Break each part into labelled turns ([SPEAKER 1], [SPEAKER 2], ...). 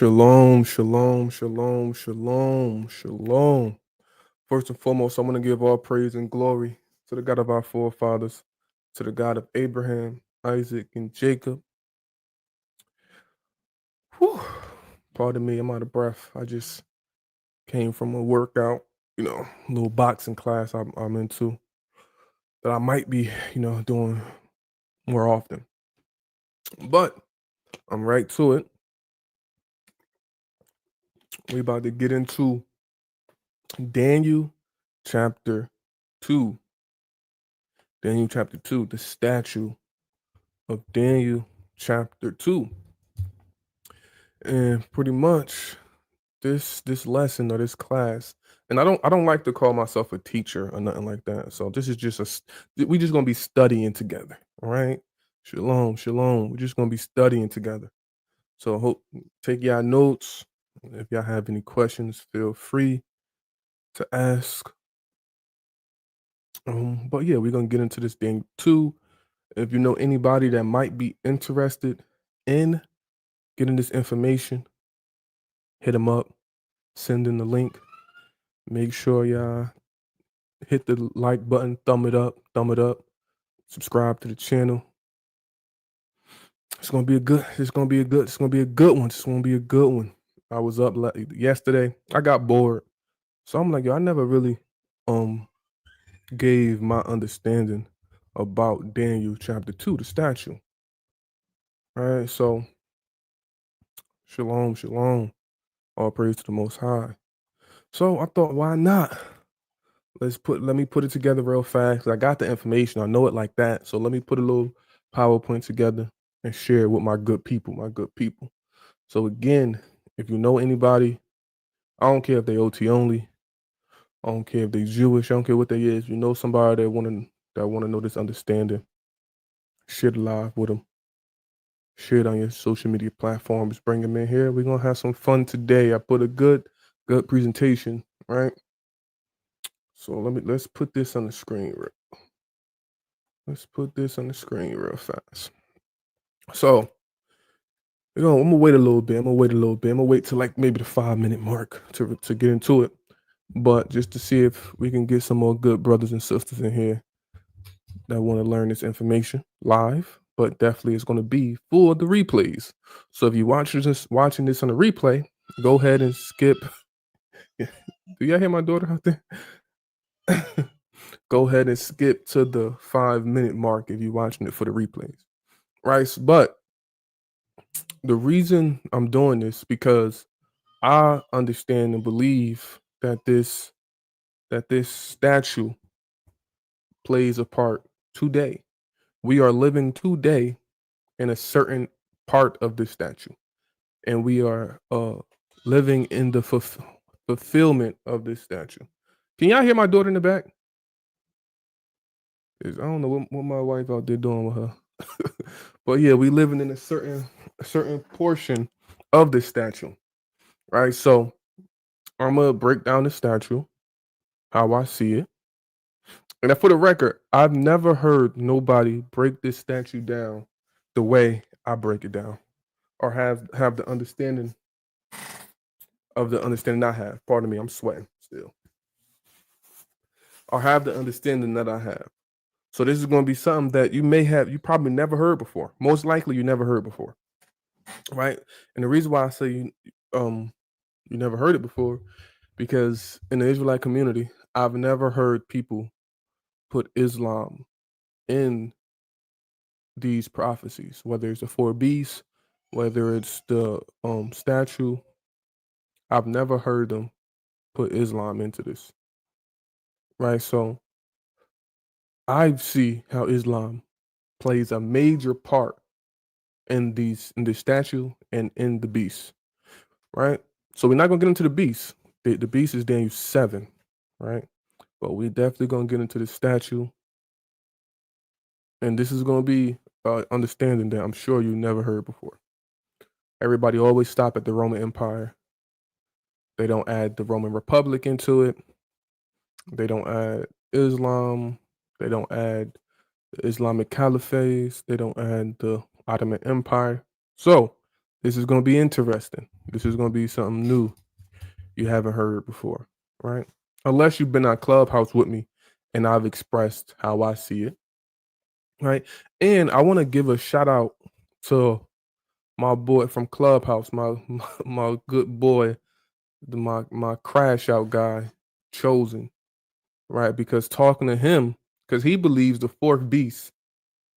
[SPEAKER 1] Shalom, shalom, shalom, shalom, shalom. First and foremost, I want to give all praise and glory to the God of our forefathers, to the God of Abraham, Isaac, and Jacob. Whew. Pardon me, I'm out of breath. I just came from a workout, little boxing class I'm into that I might be, doing more often. But I'm right to it. We about to get into Daniel chapter 2. Daniel chapter 2, the statue of Daniel chapter 2. And pretty much this lesson or this class, and I don't like to call myself a teacher or nothing like that. So this is just we just gonna be studying together. All right. Shalom, shalom. We're just gonna be studying together. So hope take y'all notes. If y'all have any questions, feel free to ask. But yeah, we're gonna get into this Daniel 2. If you know anybody that might be interested in getting this information, hit them up, send in the link. Make sure y'all hit the like button, thumb it up, subscribe to the channel. It's gonna be a good one. It's gonna be a good one. I was up yesterday. I got bored. So I'm like, yo, I never really gave my understanding about Daniel chapter 2, the statue. All right, so shalom, shalom. All praise to the Most High. So I thought, why not? Let me put it together real fast. I got the information. I know it like that. So let me put a little PowerPoint together and share it with my good people. So again, if you know anybody, I don't care if they OT only. I don't care if they Jewish. I don't care what they is. You know somebody that wanna know this understanding. Share it live with them. Share it on your social media platforms. Bring them in here. We're gonna have some fun today. I put a good presentation, right? So let's put this on the screen. Let's put this on the screen real fast. So I'm gonna wait a little bit. I'm gonna wait till like maybe the 5-minute mark to get into it. But just to see if we can get some more good brothers and sisters in here that want to learn this information live, but definitely it's gonna be for the replays. So if you're watching this on the replay, go ahead and skip. Do y'all hear my daughter out there? Go ahead and skip to the 5-minute mark if you're watching it for the replays. Right. But the reason I'm doing this because I understand and believe that this statue plays a part today. We are living today in a certain part of this statue, and we are living in the fulfillment of this statue. Can y'all hear my daughter in the back? I don't know what my wife out there doing with her. But yeah, we living in a certain portion of the statue, right? So I'm gonna break down the statue, how I see it. And for the record, I've never heard nobody break this statue down the way I break it down, or have the understanding of the understanding I have. Pardon me, I'm sweating still. Or have the understanding that I have. So this is going to be something that you probably never heard before. Most likely you never heard before, right? And the reason why I say you never heard it before, because in the Israelite community, I've never heard people put Islam in these prophecies, whether it's the four beasts, whether it's the statue. I've never heard them put Islam into this, right? So I see how Islam plays a major part in the statue and in the beast, right? So we're not gonna get into the beast. The beast is Daniel 7, right? But we definitely gonna get into the statue, and this is gonna be understanding that I'm sure you never heard before. Everybody always stop at the Roman Empire. They don't add the Roman Republic into it. They don't add Islam. They don't add the Islamic Caliphate. They don't add the Ottoman Empire. So this is going to be interesting. This is going to be something new you haven't heard before, right? Unless you've been on Clubhouse with me and I've expressed how I see it, right? And I want to give a shout out to my boy from Clubhouse, my good boy, my crash out guy, Chosen, right? Because talking to him, because he believes the fourth beast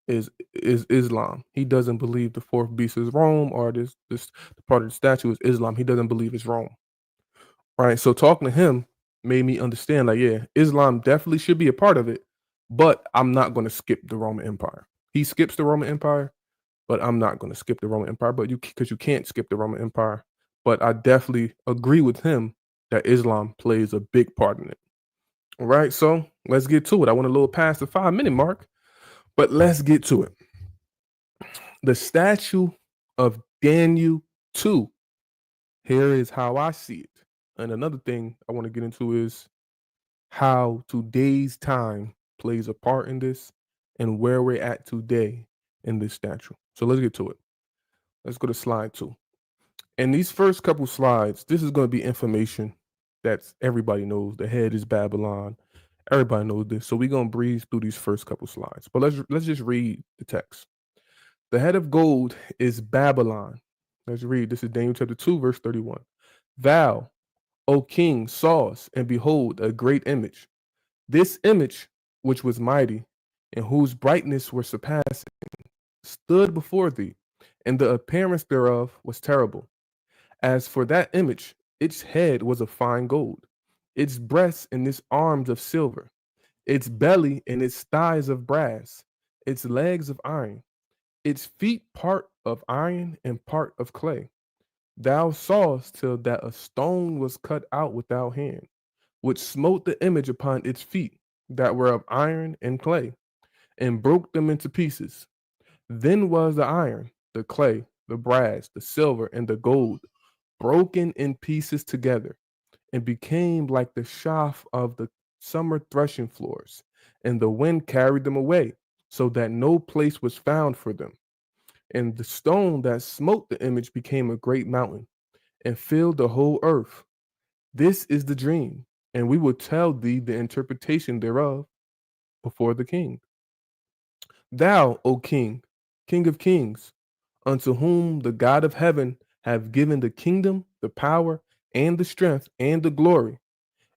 [SPEAKER 1] is Islam. He doesn't believe the fourth beast is Rome, or this the part of the statue is Islam. He doesn't believe it's Rome. Right. So talking to him made me understand, like, yeah, Islam definitely should be a part of it, but I'm not going to skip the Roman Empire. He skips the Roman Empire, but I'm not going to skip the Roman Empire. But because you can't skip the Roman Empire. But I definitely agree with him that Islam plays a big part in it. All right. So let's get to it. I went a little past the 5 minute mark, but let's get to it. The statue of Daniel 2. Here is how I see it. And another thing I want to get into is how today's time plays a part in this and where we're at today in this statue. So let's get to it. Let's go to slide 2. And these first couple slides, this is going to be information that everybody knows. The head is Babylon. Everybody knows this. So we're going to breeze through these first couple slides. But let's just read the text. The head of gold is Babylon. Let's read. This is Daniel chapter 2, verse 31. Thou, O king, sawest, and behold, a great image. This image, which was mighty, and whose brightness were surpassing, stood before thee, and the appearance thereof was terrible. As for that image, its head was of fine gold, its breasts and its arms of silver, its belly and its thighs of brass, its legs of iron, its feet part of iron and part of clay. Thou sawest till that a stone was cut out without hand, which smote the image upon its feet, that were of iron and clay, and broke them into pieces. Then was the iron, the clay, the brass, the silver, and the gold broken in pieces together, and became like the chaff of the summer threshing floors, and the wind carried them away, so that no place was found for them. And the stone that smote the image became a great mountain, and filled the whole earth. This is the dream, and we will tell thee the interpretation thereof before the king. Thou, O king, king of kings, unto whom the God of heaven have given the kingdom, the power, and the strength, and the glory.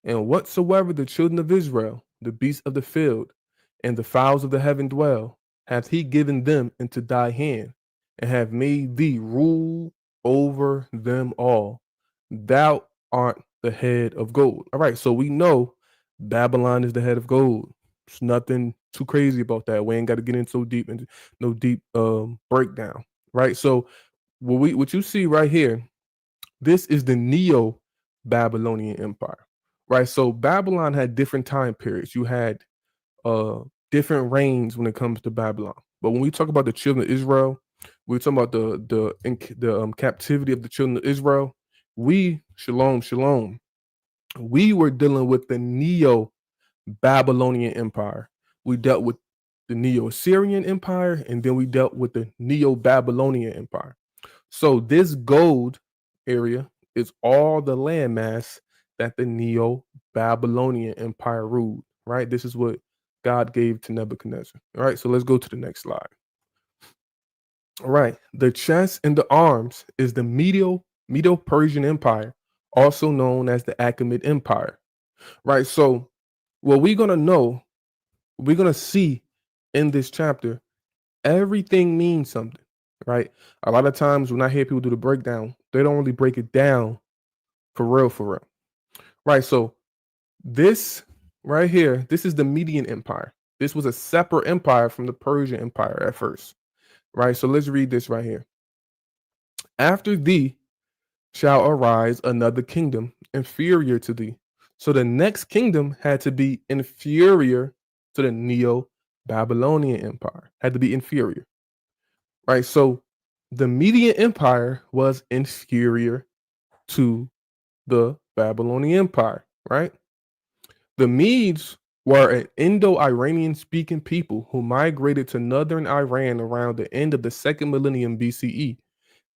[SPEAKER 1] And whatsoever the children of Israel, the beasts of the field, and the fowls of the heaven dwell, hath he given them into thy hand, and have made thee rule over them all. Thou art the head of gold. All right, so we know Babylon is the head of gold. It's nothing too crazy about that. We ain't got to get in so deep into no deep breakdown, right? So what you see right here, this is the Neo Babylonian Empire, right? So Babylon had different time periods. You had different reigns when it comes to Babylon. But when we talk about the children of Israel, we're talking about the captivity of the children of Israel. We shalom. We were dealing with the Neo Babylonian Empire. We dealt with the Neo Assyrian Empire, and then we dealt with the Neo Babylonian Empire. So this gold area is all the landmass that the Neo Babylonian Empire ruled, right? This is what God gave to Nebuchadnezzar. All right, so let's go to the next slide. All right, the chest and the arms is the Medo-Persian Empire, also known as the Achaemenid Empire, right? So what we're gonna know, we're gonna see in this chapter, everything means something, right? A lot of times when I hear people do the breakdown, they don't really break it down for real, right? So this right here, this is the Median Empire. This was a separate empire from the Persian Empire at first, right? So let's read this right here. After thee shall arise another kingdom inferior to thee. So the next kingdom had to be inferior to the Neo Babylonian Empire, had to be inferior, right? So the Median Empire was inferior to the Babylonian Empire, right? The Medes were an Indo-Iranian speaking people who migrated to northern Iran around the end of the second millennium BCE.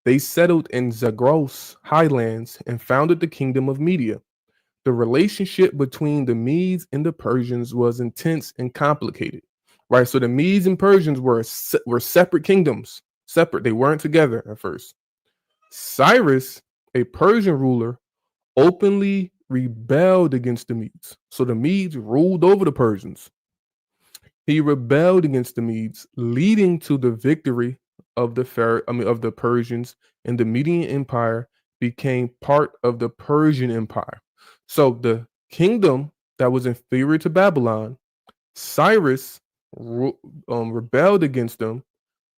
[SPEAKER 1] They settled in Zagros highlands and founded the kingdom of Media. The relationship between the Medes and the Persians was intense and complicated. Right, so the Medes and Persians were separate kingdoms, separate. They weren't together at first. Cyrus, a Persian ruler, openly rebelled against the Medes. So the Medes ruled over the Persians. He rebelled against the Medes, leading to the victory of of the Persians, and the Median Empire became part of the Persian Empire. So the kingdom that was inferior to Babylon, Cyrus rebelled against them,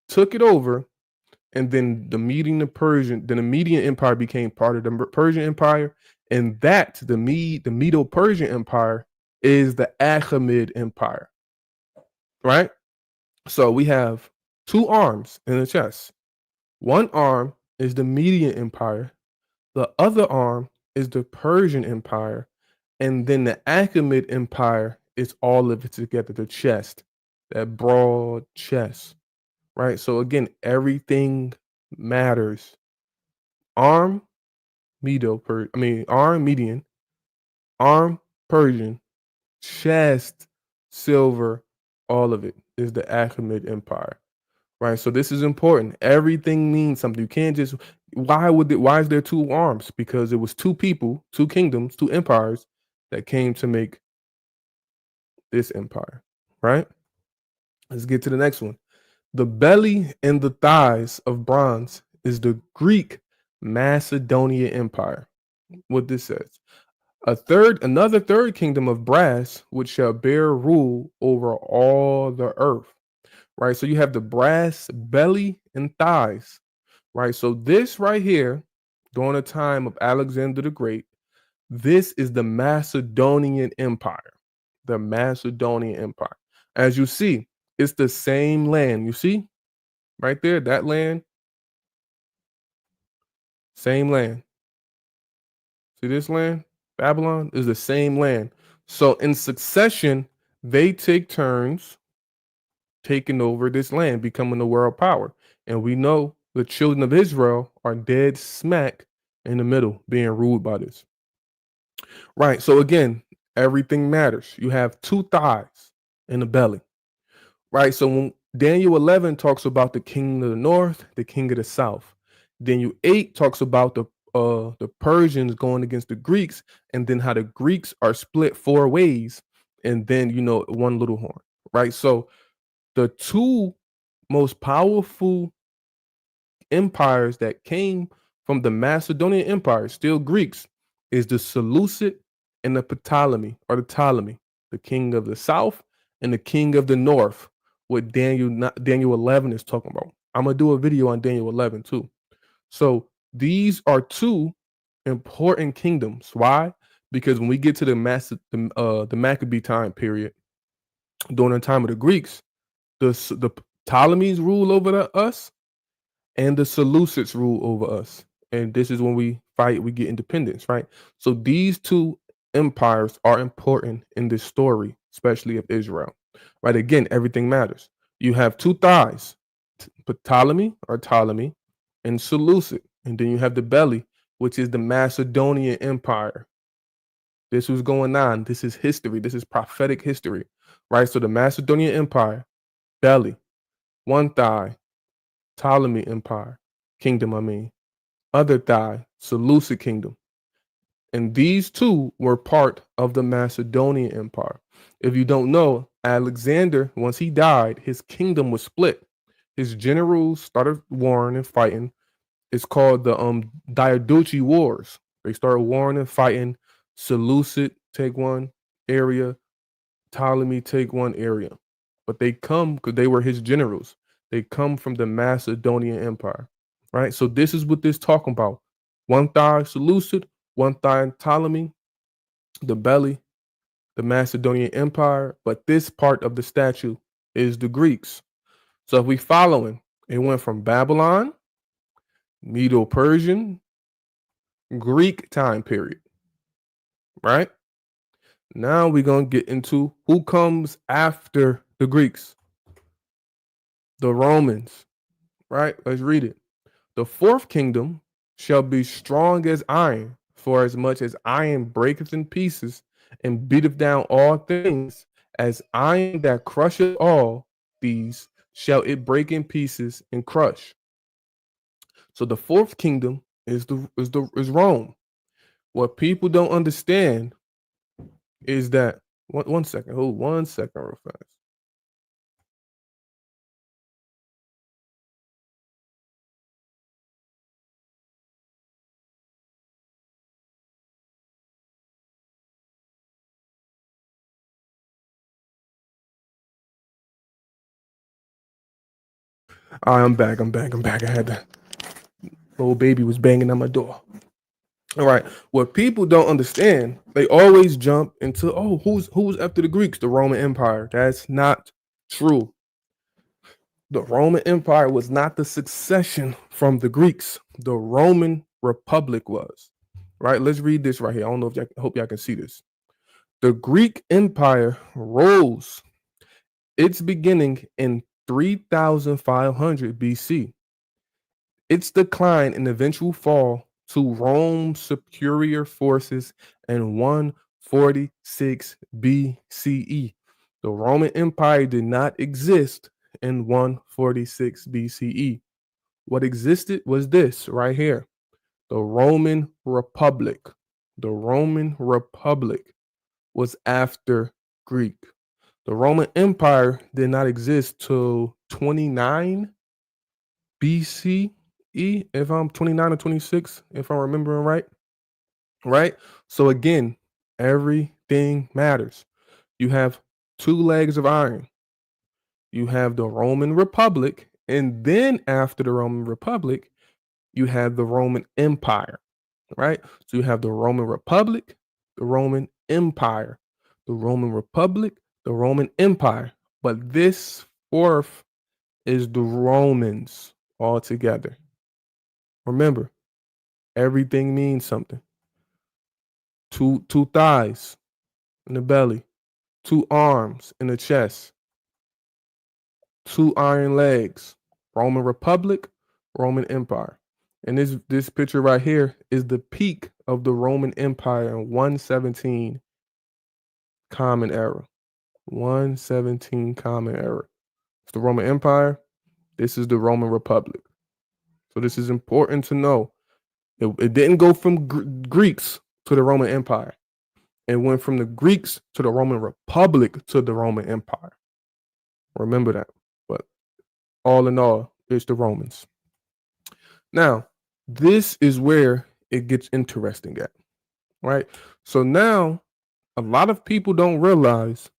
[SPEAKER 1] took it over, and then the Median Empire became part of the Persian Empire, and that the Medo-Persian Empire is the Achaemenid Empire, right? So we have two arms in the chest. One arm is the Median Empire, the other arm is the Persian Empire, and then the Achaemenid Empire is all of it together, the chest, that broad chest, right? So again, everything matters. Arm, arm, median, arm, Persian, chest, silver, all of it is the Achaemenid Empire, right? So this is important. Everything means something. You can't just why is there two arms? Because it was two people, two kingdoms, two empires that came to make this empire, right? Let's get to the next one. The belly and the thighs of bronze is the Greek Macedonian Empire. What this says. Another third kingdom of brass, which shall bear rule over all the earth. Right. So you have the brass belly and thighs. Right. So this right here, during the time of Alexander the Great, this is the Macedonian Empire. The Macedonian Empire. As you see, it's the same land. You see right there, that land, same land. See this land? Babylon is the same land. So in succession, they take turns taking over this land, becoming the world power. And we know the children of Israel are dead smack in the middle, being ruled by this. Right. So again, everything matters. You have two thighs in the belly. Right. So when Daniel 11 talks about the king of the north, the king of the south. Daniel 8 talks about the Persians going against the Greeks, and then how the Greeks are split four ways, and then one little horn. Right. So the two most powerful empires that came from the Macedonian Empire, still Greeks, is the Seleucid and the Ptolemy, the king of the south and the king of the north. What Daniel 11 is talking about. I'm gonna do a video on Daniel 11 too. So these are two important kingdoms. Why? Because when we get to the Maccabee time period, during the time of the Greeks, the Ptolemies rule over us, and the Seleucids rule over us. And this is when we fight, we get independence, right? So these two empires are important in this story, especially of Israel, right? Again, everything matters. You have two thighs, Ptolemy, and Seleucid. And then you have the belly, which is the Macedonian Empire. This was going on. This is history. This is prophetic history, right? So the Macedonian Empire, belly, one thigh, Ptolemy Empire, kingdom, other thigh, Seleucid kingdom. And these two were part of the Macedonian Empire. If you don't know, Alexander, once he died, his kingdom was split. His generals started warring and fighting. It's called the Diadochi Wars. They started warring and fighting. Seleucid take one area, Ptolemy take one area. But they come because they were his generals. They come from the Macedonian Empire, right? So this is what this talking about. One thigh Seleucid, one thigh Ptolemy, the belly, the Macedonian Empire. But this part of the statue is the Greeks. So if we following, it went from Babylon, Medo-Persian, Greek time period, right? Now we're going to get into who comes after the Greeks. The Romans, right? Let's read it. The fourth kingdom shall be strong as iron, for as much as iron breaketh in pieces and beateth down all things, as iron that crusheth all these shall it break in pieces and crush. So the fourth kingdom is Rome. What people don't understand is that one second, hold 1 second real fast. All right, I'm back. I'm back. I had the little baby was banging on my door. All right. What people don't understand, they always jump into, oh, who's after the Greeks? The Roman Empire. That's not true. The Roman Empire was not the succession from the Greeks. The Roman Republic was. Right? Let's read this right here. I don't know if y'all, I hope y'all can see this. The Greek Empire rose its beginning in 3500 BC. Its decline and eventual fall to Rome's superior forces in 146 BCE. The Roman Empire did not exist in 146 BCE. What existed was this right here, the Roman Republic. The Roman Republic was after Greek. The Roman Empire did not exist till 29 BCE, if I'm 29 or 26, if I'm remembering right. Right? So again, everything matters. You have two legs of iron. You have the Roman Republic, and then after the Roman Republic, you have the Roman Empire, right? So you have the Roman Republic, the Roman Empire, the Roman Republic, the Roman Empire. But this fourth is the Romans altogether. Remember, everything means something. Two thighs in the belly, two arms in the chest, two iron legs. Roman Republic, Roman Empire. And this picture right here is the peak of the Roman Empire in 117 Common Era. 117 Common Era. It's the Roman Empire. This is the Roman Republic. So this is important to know. It didn't go from Greeks to the Roman Empire. It went from the Greeks to the Roman Republic to the Roman Empire. Remember that. But all in all, it's the Romans. Now, this is where it gets interesting at, right? So now, a lot of people don't realize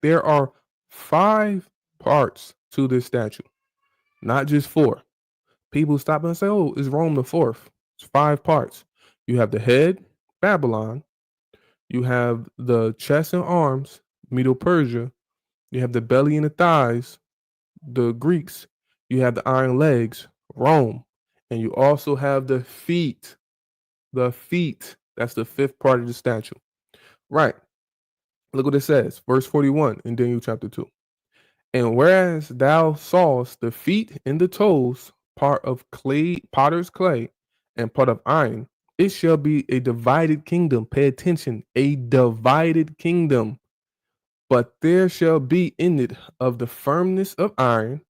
[SPEAKER 1] there are 5 parts to this statue, not just 4. People stop and say, oh, is Rome the fourth? It's 5 parts. You have the head, Babylon. You have the chest and arms, Middle Persia. You have the belly and the thighs, the Greeks. You have the iron legs, Rome. And you also have the feet. The feet. That's the 5th part of the statue. Right. Look what it says. Verse 41 in Daniel chapter 2. And whereas thou sawest the feet and the toes, part of clay, potter's clay, and part of iron, it shall be a divided kingdom. Pay attention, a divided kingdom. But there shall be in it of the firmness of iron,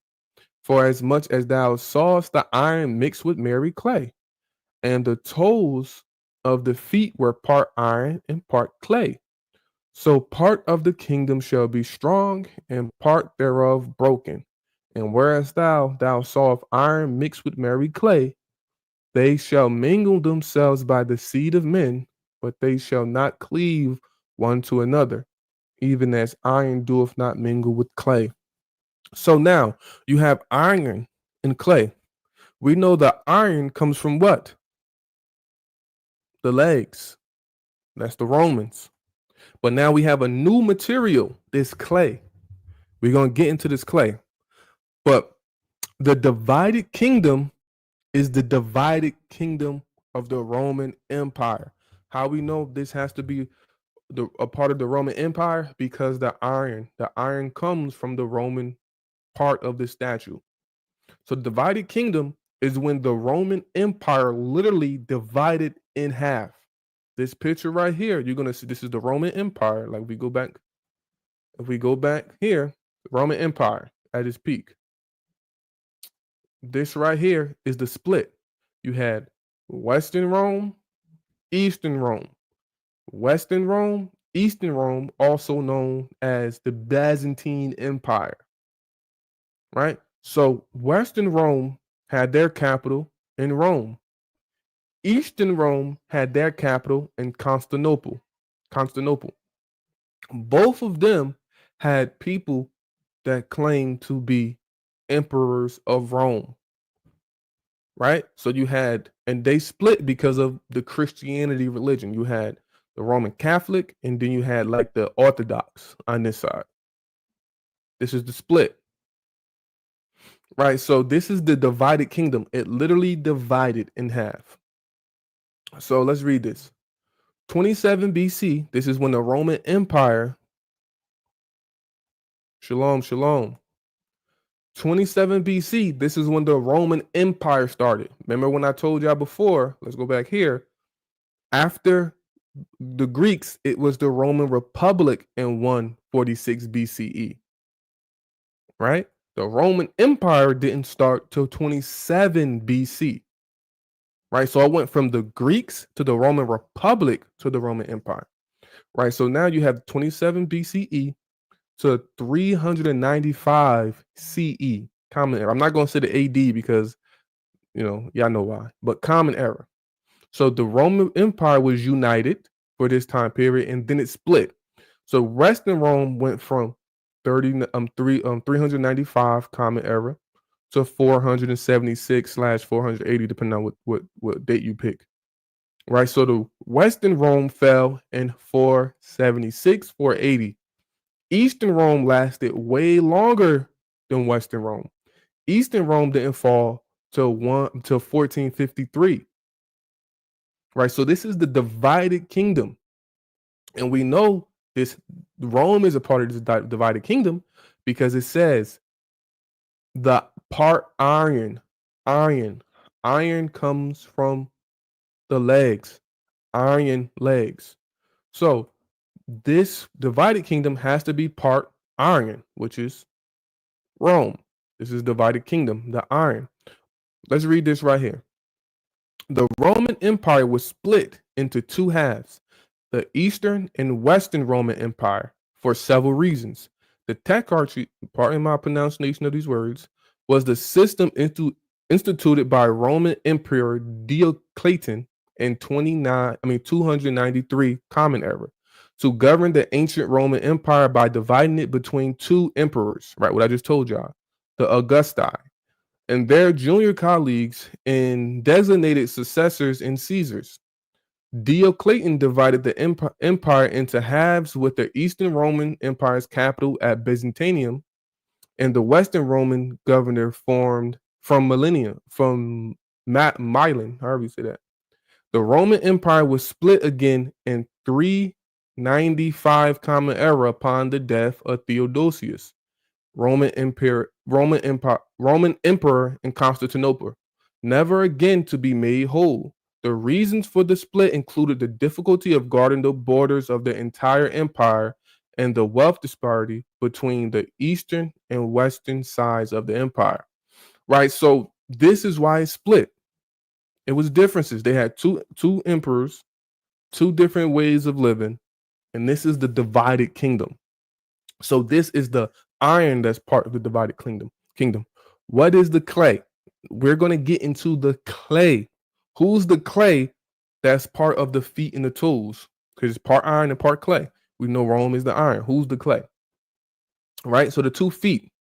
[SPEAKER 1] for as much as thou sawest the iron mixed with merry clay, and the toes of the feet were part iron and part clay. So part of the kingdom shall be strong, and part thereof broken. And whereas thou sawest iron mixed with merry clay, they shall mingle themselves by the seed of men, but they shall not cleave one to another, even as iron doeth not mingle with clay. So now you have iron and clay. We know the iron comes from what? The legs. That's the Romans. But now we have a new material, this clay. We're going to get into this clay. But the divided kingdom is the divided kingdom of the Roman Empire. How we know this has to be a part of the Roman Empire? Because the iron comes from the Roman part of the statue. So the divided kingdom is when the Roman Empire literally divided in half. This picture right here, you're gonna see this is the Roman Empire. Like if we go back here, the Roman Empire at its peak. This right here is the split. You had Western Rome, Eastern Rome. Western Rome, Eastern Rome, also known as the Byzantine Empire, right? So Western Rome had their capital in Rome. Eastern Rome had their capital in Constantinople. Constantinople. Both of them had people that claimed to be emperors of Rome, right? So you had, and they split because of the Christianity religion. You had the Roman Catholic, and then you had like the Orthodox on this side. This is the split, right? So this is the divided kingdom. It literally divided in half. So let's read this. 27 BC, this is when the Roman Empire, shalom, shalom. 27 BC, this is when the Roman Empire started. Remember when I told y'all before, let's go back here. After the Greeks, it was the Roman Republic in 146 BCE, right? The Roman Empire didn't start till 27 BC, right? So I went from the Greeks to the Roman Republic to the Roman Empire, right? So now you have 27 BCE to 395 CE, common era. I'm not going to say the AD because, y'all know why, but common era. So the Roman Empire was united for this time period, and then it split. So Western Rome went from 395 common era to 476/480, depending on what date you pick. Right. So the Western Rome fell in 476, 480. Eastern Rome lasted way longer than Western Rome. Eastern Rome didn't fall till 1453. Right. So this is the divided kingdom. And we know this Rome is a part of this divided kingdom because it says the part iron comes from the legs, iron legs. So this divided kingdom has to be part iron, which is Rome. This is divided kingdom, the iron. Let's read this right here. The Roman Empire was split into two halves, the Eastern and Western Roman Empire, for several reasons. The tetrarchy, pardon my pronunciation of these words, was the system instituted by Roman Emperor Diocletian in 293 Common Era to govern the ancient Roman Empire by dividing it between two emperors, right? What I just told y'all, the Augusti, and their junior colleagues and designated successors in Caesars. Diocletian divided the empire into halves, with the Eastern Roman Empire's capital at Byzantium and the Western Roman governor formed from Milan, however you say that. The Roman Empire was split again in 395 Common Era upon the death of Theodosius, Roman Emperor in Constantinople, never again to be made whole. The reasons for the split included the difficulty of guarding the borders of the entire empire and the wealth disparity between the eastern and western sides of the empire. Right? So this is why it split. It was differences. They had two emperors, two different ways of living, and this is the divided kingdom. So this is the iron that's part of the divided kingdom. What is the clay? We're going to get into the clay. Who's the clay that's part of the feet and the toes? Because it's part iron and part clay. We know Rome is the iron. Who's the clay? Right? So the 2 feet.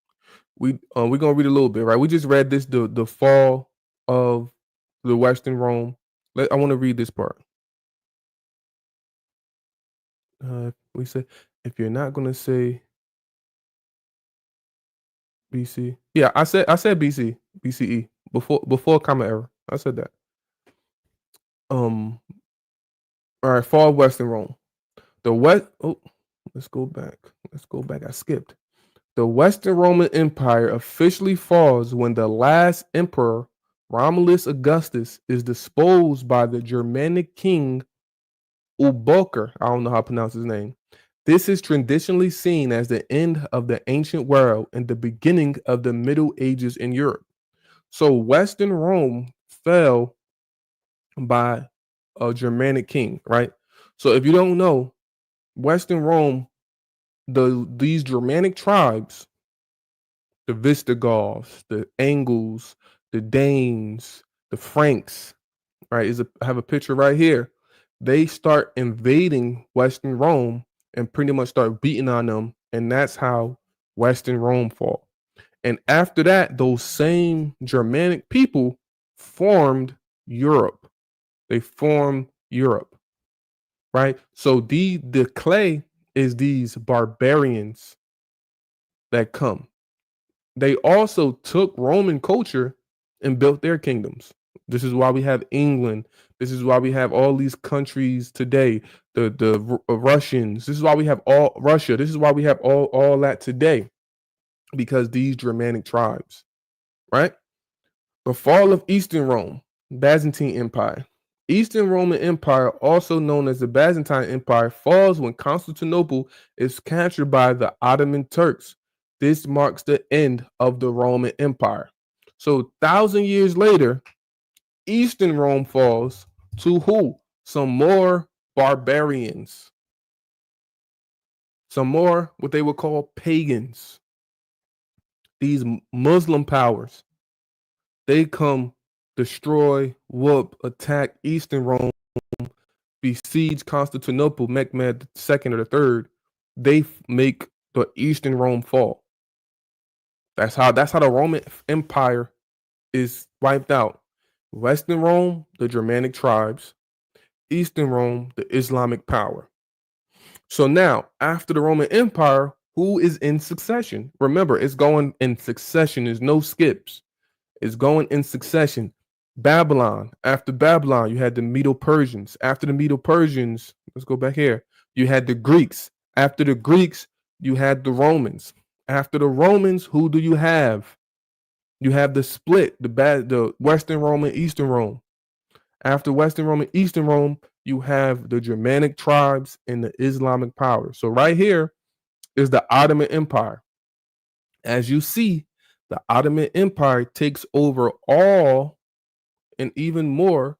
[SPEAKER 1] We're gonna read a little bit, right? We just read this, the fall of the Western Rome. I want to read this part. We said if you're not gonna say BC. Yeah, I said BC, BCE before Common Era. I said that. All right, fall of Western Rome. The West. Oh, let's go back. I skipped. The Western Roman Empire officially falls when the last emperor Romulus Augustus is deposed by the Germanic king Uboker. I don't know how to pronounce his name. This is traditionally seen as the end of the ancient world and the beginning of the Middle Ages in Europe. So Western Rome fell by a Germanic king, right? So if you don't know, Western Rome, these Germanic tribes, the Visigoths, the Angles, the Danes, the Franks, right? I have a picture right here. They start invading Western Rome and pretty much start beating on them, and that's how Western Rome fall. And after that, those same Germanic people formed Europe. They formed Europe, right? So the clay is these barbarians that come. They also took Roman culture and built their kingdoms. This is why we have England. This is why we have all these countries today. The Russians. This is why we have all Russia. This is why we have all that today, because these Germanic tribes, right? The fall of Eastern Rome, Byzantine Empire. Eastern Roman Empire, also known as the Byzantine Empire, falls when Constantinople is captured by the Ottoman Turks. This marks the end of the Roman Empire. So, 1,000 years later, Eastern Rome falls to who? Some more barbarians, some more what they would call pagans. These Muslim powers, they come, destroy, whoop, attack Eastern Rome, besiege Constantinople, Mehmed II or the third. They make the Eastern Rome fall. That's how the Roman Empire is wiped out. Western Rome, the Germanic tribes. Eastern Rome, the Islamic power. So now, after the Roman Empire, who is in succession? Remember, it's going in succession. There's no skips. It's going in succession. Babylon. After Babylon, you had the Medo Persians. After the Medo Persians, let's go back here. You had the Greeks. After the Greeks, you had the Romans. After the Romans, who do you have? You have the split, the Western Rome and Eastern Rome. After Western Rome and Eastern Rome, you have the Germanic tribes and the Islamic power. So right here is the Ottoman Empire. As you see, the Ottoman Empire takes over all and even more,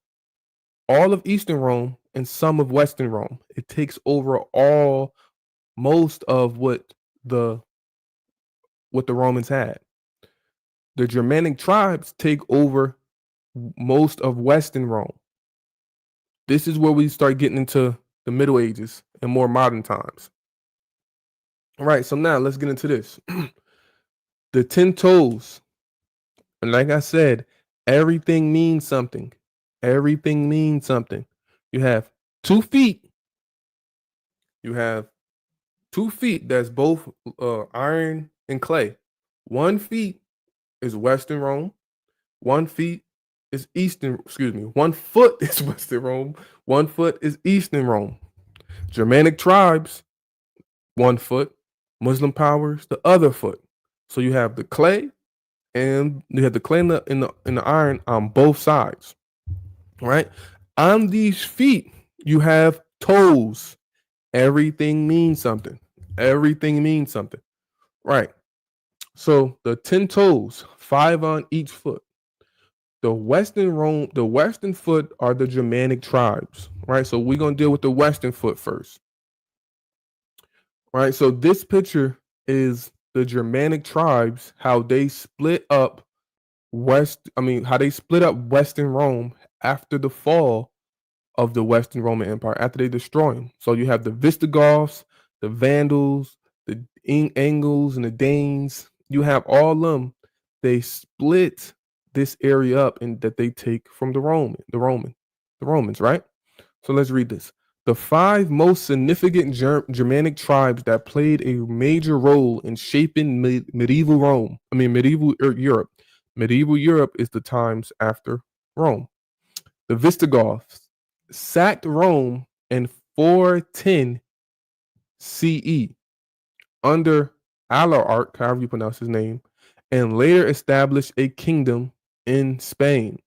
[SPEAKER 1] all of Eastern Rome and some of Western Rome. It takes over most of what the Romans had. The Germanic tribes take over most of Western Rome. This is where we start getting into the Middle Ages and more modern times. All right, so now let's get into this. The 10 toes. And like I said, everything means something. Everything means something. You have 2 feet. You have 2 feet that's both iron and clay. 1 feet is Western Rome. 1 feet is Eastern, excuse me, 1 foot is Western Rome. 1 foot is Eastern Rome. Germanic tribes, 1 foot. Muslim powers, the other foot. So you have the clay and you have the clay and the iron on both sides. Right? On these feet, you have toes. Everything means something. Everything means something. Right. So the 10 toes, 5 on each foot. The Western foot are the Germanic tribes. Right. So we're gonna deal with the Western foot first. Right. So this picture is the Germanic tribes, how they split up how they split up Western Rome after the fall of the Western Roman Empire, after they destroy them. So you have the Visigoths, the Vandals, the Angles, and the Danes. You have all of them. They split this area up and that they take from the Romans, right? So let's read this. The 5 most significant Germanic tribes that played a major role in shaping medieval Europe. Medieval Europe is the times after Rome. The Visigoths sacked Rome in 410 CE under Alaric, however you pronounce his name, and later established a kingdom in Spain.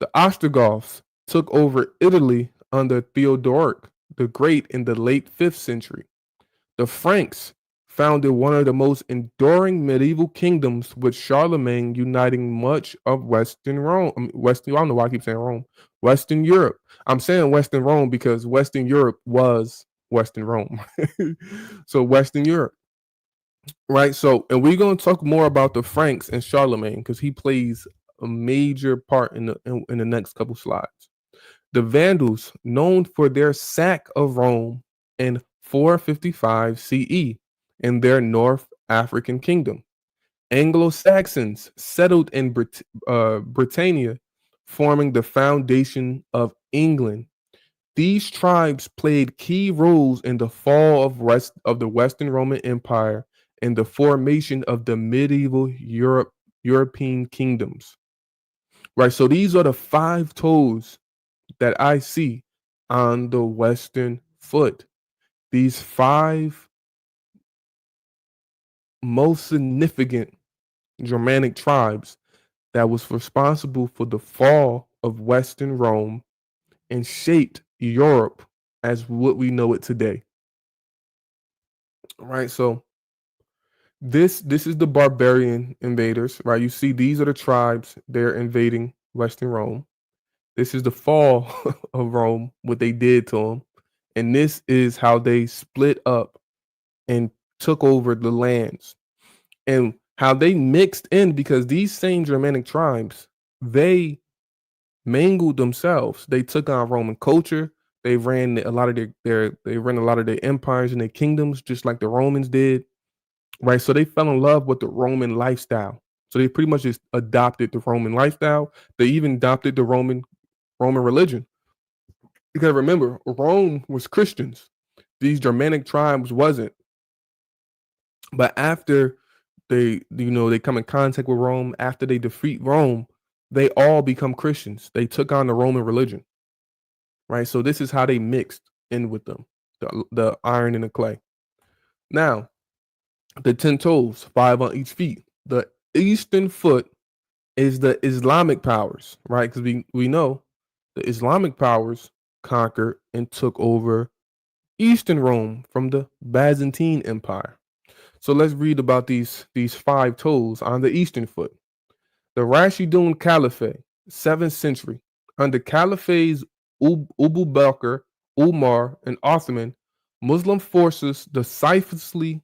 [SPEAKER 1] The Ostrogoths took over Italy under Theodoric the Great in the late 5th century. The Franks founded one of the most enduring medieval kingdoms, with Charlemagne uniting much of Western Rome. I don't know why I keep saying Rome. Western Europe. I'm saying Western Rome because Western Europe was Western Rome. So Western Europe, right? So, and we're going to talk more about the Franks and Charlemagne because he plays a major part in the next couple slides. The Vandals, known for their sack of Rome in 455 CE in their North African kingdom. Anglo-Saxons settled in Britannia, forming the foundation of England. These tribes played key roles in the fall of the Western Roman Empire and the formation of the medieval European kingdoms. Right, so these are the 5 toes that I see on the Western foot. These 5 most significant Germanic tribes that was responsible for the fall of Western Rome and shaped Europe as what we know it today. Right, so this is the barbarian invaders, right? You see, these are the tribes, they're invading Western Rome. This is the fall of Rome, what they did to them. And this is how they split up and took over the lands, and how they mixed in, because these same Germanic tribes, they mangled themselves. They took on Roman culture. They ran a lot of their empires and their kingdoms just like the Romans did, right? So they fell in love with the Roman lifestyle. So they pretty much just adopted the Roman lifestyle. They even adopted the Roman religion. Because remember, Rome was Christians. These Germanic tribes wasn't. But after they come in contact with Rome, after they defeat Rome, they all become Christians. They took on the Roman religion, right? So this is how they mixed in with them, the iron and the clay. Now, the 10 toes, 5 on each feet. The eastern foot is the Islamic powers, right? Because we know the Islamic powers conquered and took over Eastern Rome from the Byzantine Empire. So let's read about these 5 toes on the eastern foot. The Rashidun Caliphate, 7th century, under Caliphates Abu Bakr, Umar, and Ottoman, Muslim forces decisively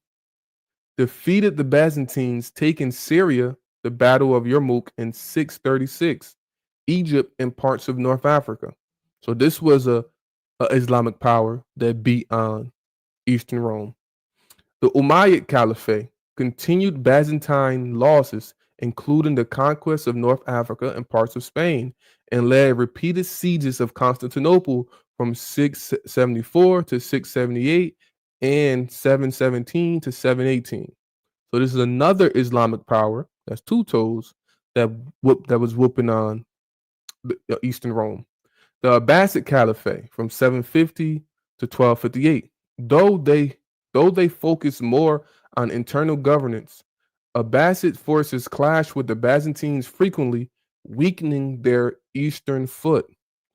[SPEAKER 1] defeated the Byzantines, taking Syria, the Battle of Yarmouk in 636, Egypt, and parts of North Africa. So this was a Islamic power that beat on Eastern Rome. The Umayyad Caliphate continued Byzantine losses, including the conquest of North Africa and parts of Spain, and led repeated sieges of Constantinople from 674 to 678 and 717 to 718. So this is another Islamic power, that's 2 toes, that was whooping on Eastern Rome. The Abbasid Caliphate from 750 to 1258. Though they focused more on internal governance, Abbasid forces clashed with the Byzantines frequently, weakening their eastern foot.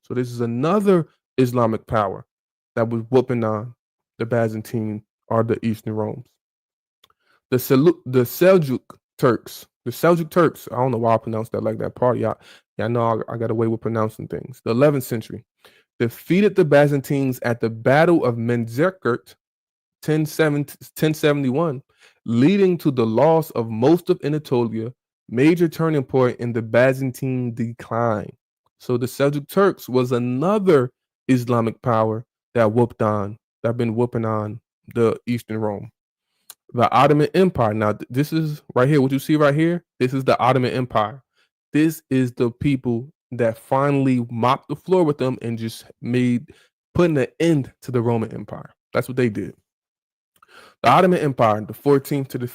[SPEAKER 1] So this is another Islamic power that was whooping on the Byzantine or the Eastern Romes. The Seljuk Turks. The Seljuk Turks. I don't know why I pronounced that like that. Part y'all know I got away with pronouncing things. The 11th century defeated the Byzantines at the Battle of Manzikert 1071, leading to the loss of most of Anatolia, major turning point in the Byzantine decline. So the Seljuk Turks was another Islamic power that been whooping on the Eastern Rome. The Ottoman Empire. Now, this is right here. What you see right here, this is the Ottoman Empire. This is the people that finally mopped the floor with them and just putting an end to the Roman Empire. That's what they did. The Ottoman Empire, the 14th to the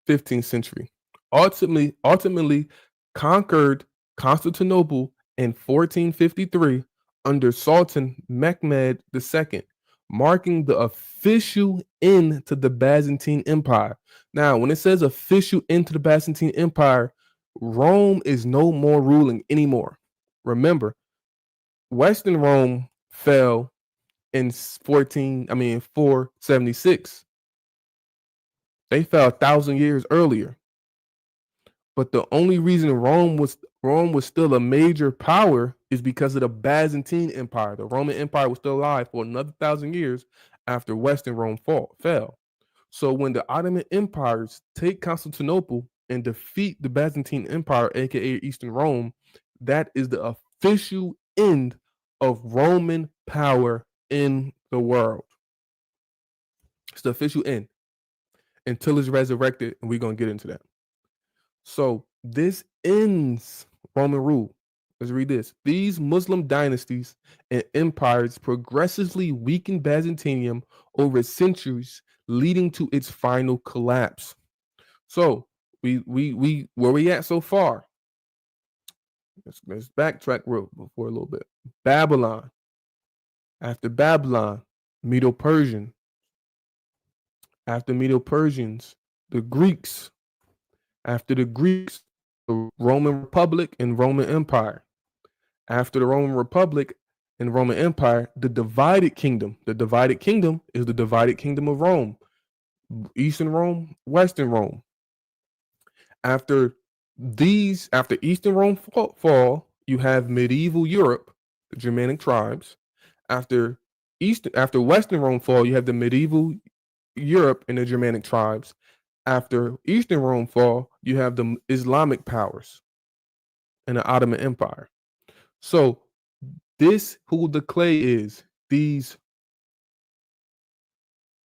[SPEAKER 1] 15th century, ultimately conquered Constantinople in 1453 under Sultan Mehmed II, marking the official end to the Byzantine Empire. Now, when it says official end to the Byzantine Empire, Rome is no more ruling anymore. Remember, Western Rome fell in 476. They fell 1,000 years earlier. But the only reason Rome was still a major power is because of the Byzantine Empire. The Roman Empire was still alive for another 1,000 years after Western Rome fell. So when the Ottoman empires take Constantinople and defeat the Byzantine Empire, aka Eastern Rome, that is the official end of Roman power in the world. It's the official end until it's resurrected, and we're gonna get into that. So this ends Roman rule. Let's read this. These Muslim dynasties and empires progressively weakened Byzantium over centuries, leading to its final collapse. So we where we at so far? Let's backtrack for a little bit. Babylon. After Babylon, Medo-Persian. After Medo-Persians, the Greeks. After the Greeks, the Roman Republic and Roman Empire. After the Roman Republic and Roman Empire, the divided kingdom. The divided kingdom is the divided kingdom of Rome. Eastern Rome, Western Rome. After Eastern Rome fall, you have medieval Europe, the Germanic tribes. After Western Rome fall, you have the medieval Europe and the Germanic tribes. After Eastern Rome fall, you have the Islamic powers and the Ottoman Empire. So this who the clay is, these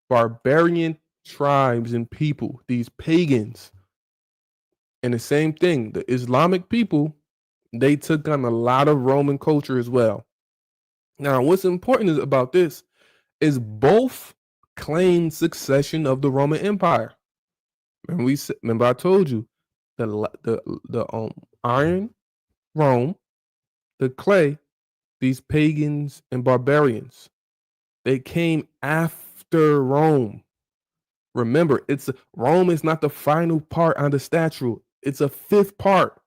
[SPEAKER 1] barbarian tribes and people, these pagans. And the same thing, the Islamic people, they took on a lot of Roman culture as well. Now, what's important about this is both claimed succession of the Roman Empire. Remember I told you the iron Rome, the clay, these pagans and barbarians, they came after Rome. Remember, Rome is not the final part on the statue. It's a fifth part.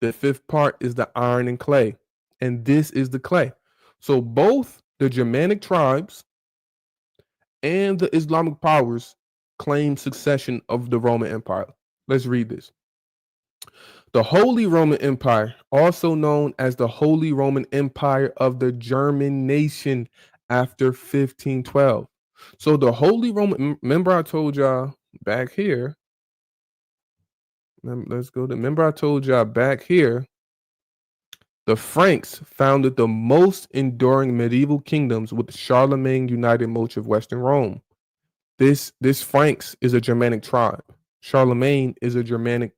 [SPEAKER 1] The fifth part is the iron and clay, and this is the clay. So both the Germanic tribes and the Islamic powers claim succession of the Roman Empire. Let's read this. The Holy Roman Empire, also known as the Holy Roman Empire of the German nation after 1512. So the Holy Roman, remember I told y'all back here, remember I told y'all back here, the Franks founded the most enduring medieval kingdoms with Charlemagne united most of Western Rome. This Franks is a Germanic tribe. Charlemagne is a Germanic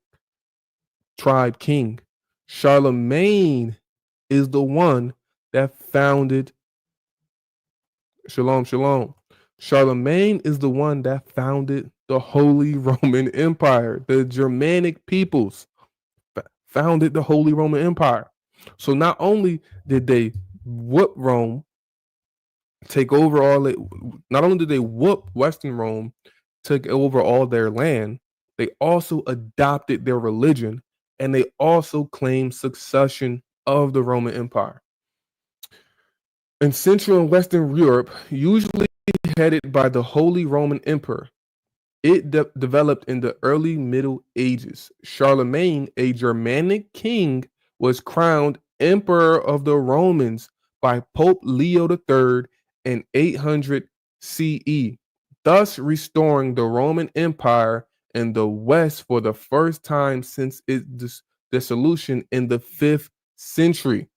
[SPEAKER 1] tribe king. Charlemagne is the one that founded Shalom. Charlemagne is the one that founded the Holy Roman Empire. The Germanic peoples founded the Holy Roman Empire. So not only did they whoop Rome, not only did they whoop Western Rome, took over all their land, they also adopted their religion, and they also claimed succession of the Roman Empire. In Central and Western Europe, usually headed by the Holy Roman Emperor, it developed in the early Middle Ages. Charlemagne, a Germanic king, was crowned Emperor of the Romans by Pope Leo III in 800 CE, thus restoring the Roman Empire in the West for the first time since its dissolution in the 5th century.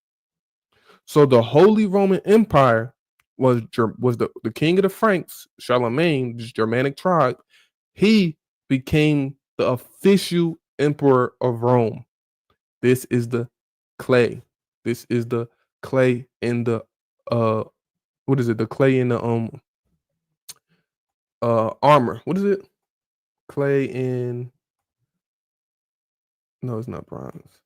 [SPEAKER 1] So the Holy Roman Empire was the king of the Franks, Charlemagne, this Germanic tribe. He became the official emperor of Rome. This is the clay. This is the clay in the what is it? The clay in the armor. What is it? Clay in no, it's not bronze.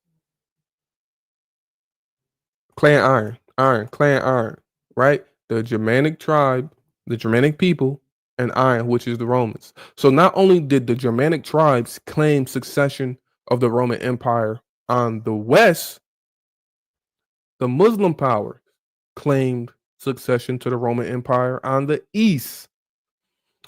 [SPEAKER 1] Clay and clay and iron, right? The Germanic tribe, the Germanic people, and iron, which is the Romans. So not only did the Germanic tribes claim succession of the Roman Empire. On the west, the Muslim powers claimed succession to the Roman Empire. On the east,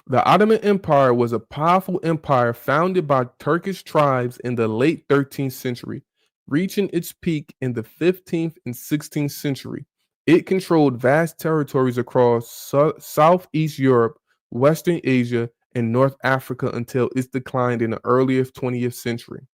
[SPEAKER 1] the Ottoman Empire was a powerful empire founded by Turkish tribes in the late 13th century, reaching its peak in the 15th and 16th century. It controlled vast territories across Southeast Europe, Western Asia, and North Africa until its decline in the earlier 20th century.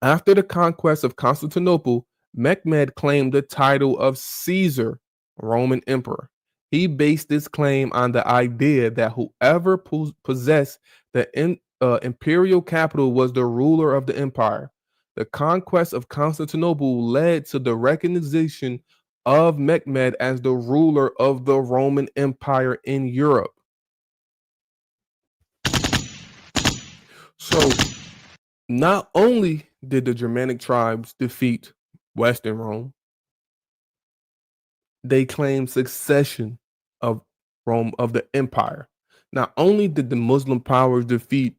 [SPEAKER 1] After the conquest of Constantinople, Mehmed claimed the title of Caesar, Roman emperor. He based this claim on the idea that whoever possessed the imperial capital was the ruler of the empire. The conquest of Constantinople led to the recognition of Mehmed as the ruler of the Roman Empire in Europe. So, not only did the Germanic tribes defeat Western Rome, they claimed succession of Rome, of the empire. Not only did the Muslim powers defeat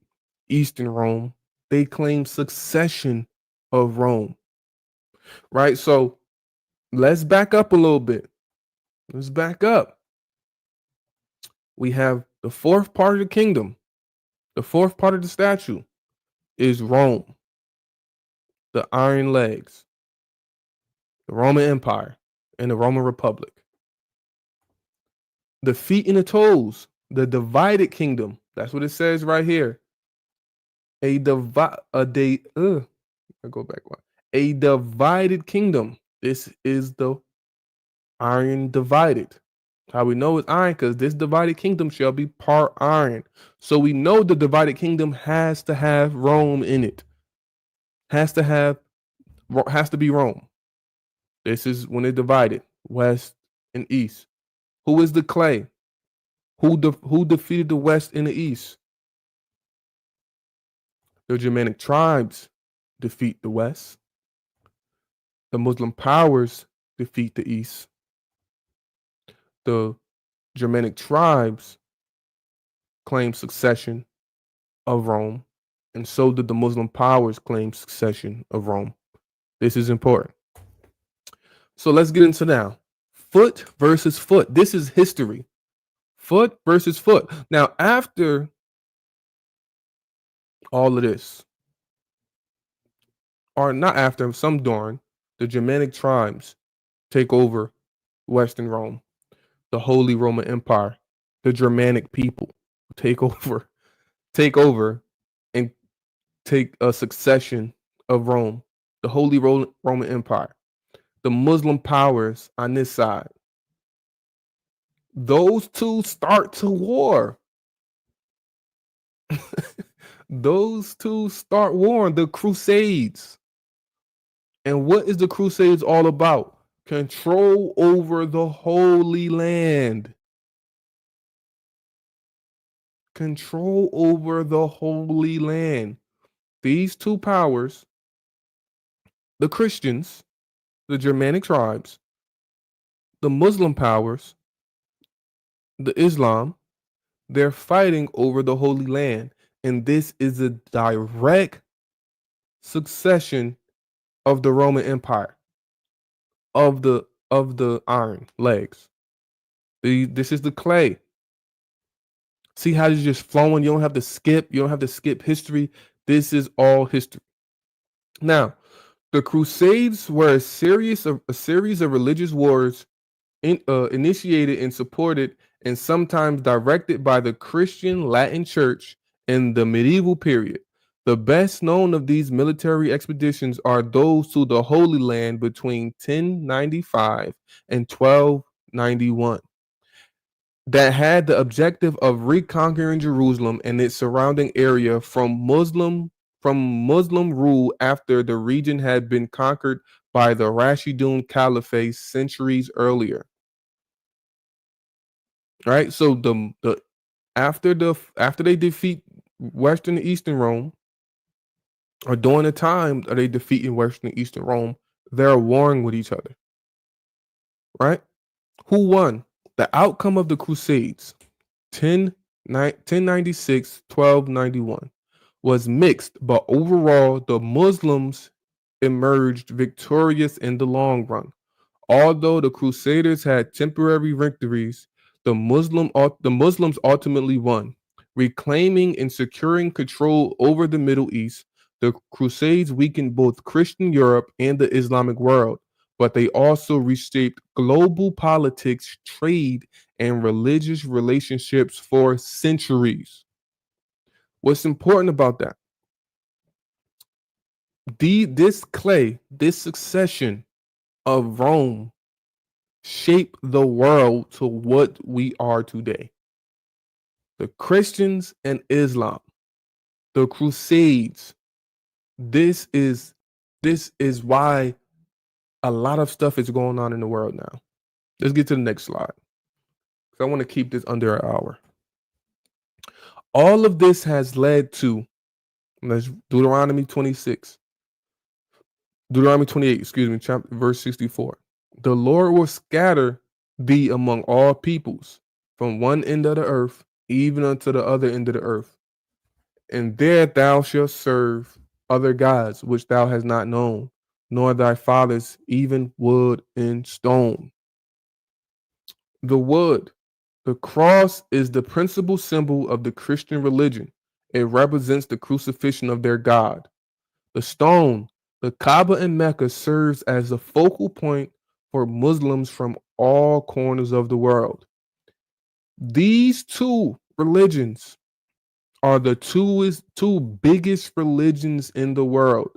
[SPEAKER 1] Eastern Rome, they claimed succession of Rome. Right? So let's back up a little bit. Let's back up. We have the fourth part of the kingdom. The fourth part of the statue is Rome, the Iron Legs, the Roman Empire, and the Roman Republic. The feet and the toes, the divided kingdom. That's what it says right here. I go back one. A divided kingdom. This is the iron divided. How we know it's iron? Because this divided kingdom shall be part iron. So we know the divided kingdom has to have Rome in it. Has to be Rome. This is when it divided west and east. Who is the clay? Who defeated the west and the east? The Germanic tribes defeat the west. The Muslim powers defeat the east. The Germanic tribes claim succession of Rome, and so did the Muslim powers claim succession of Rome. This is important. So let's get into now. Foot versus foot. This is history. Foot versus foot. Now, after all of this, or not after, some during, the Germanic tribes take over Western Rome, the Holy Roman Empire, the Germanic people take over and take a succession of Rome, the Holy Roman Empire, the Muslim powers on this side. Those two start to war. Those two start war, the Crusades. And what is the Crusades all about? Control over the Holy Land. Control over the Holy Land. These two powers, the Christians, the Germanic tribes, the Muslim powers, the Islam, they're fighting over the Holy Land. And this is a direct succession of the Roman Empire, of the iron legs. This is the clay. See how it's just flowing? You don't have to skip. You don't have to skip history. This is all history. Now, the Crusades were a series of religious wars initiated and supported and sometimes directed by the Christian Latin Church in the medieval period. The best known of these military expeditions are those to the Holy Land between 1095 and 1291 that had the objective of reconquering Jerusalem and its surrounding area from Muslim rule after the region had been conquered by the Rashidun Caliphate centuries earlier. Right? So after they defeat Western and Eastern Rome, or during the time that they defeating Western and Eastern Rome, they're warring with each other. Right? Who won? The outcome of the Crusades, 1096, 1291. was mixed, but overall, the Muslims emerged victorious in the long run. Although the Crusaders had temporary victories, the Muslims ultimately won, reclaiming and securing control over the Middle East. The Crusades weakened both Christian Europe and the Islamic world, but they also reshaped global politics, trade, and religious relationships for centuries. What's important about that? This succession of Rome shape the world to what we are today. The Christians and Islam, the Crusades. This is this is why a lot of stuff is going on in the world now. Let's get to the next slide. Because I want to keep this under an hour. All of this has led to Deuteronomy 26. Deuteronomy 28, excuse me, chapter verse 64. The Lord will scatter thee among all peoples, from one end of the earth even unto the other end of the earth. And there thou shalt serve other gods which thou hast not known, nor thy fathers, even wood and stone. The wood, the cross, is the principal symbol of the Christian religion. It represents the crucifixion of their God. The stone, the Kaaba in Mecca, serves as a focal point for Muslims from all corners of the world. These two religions are the two biggest religions in the world,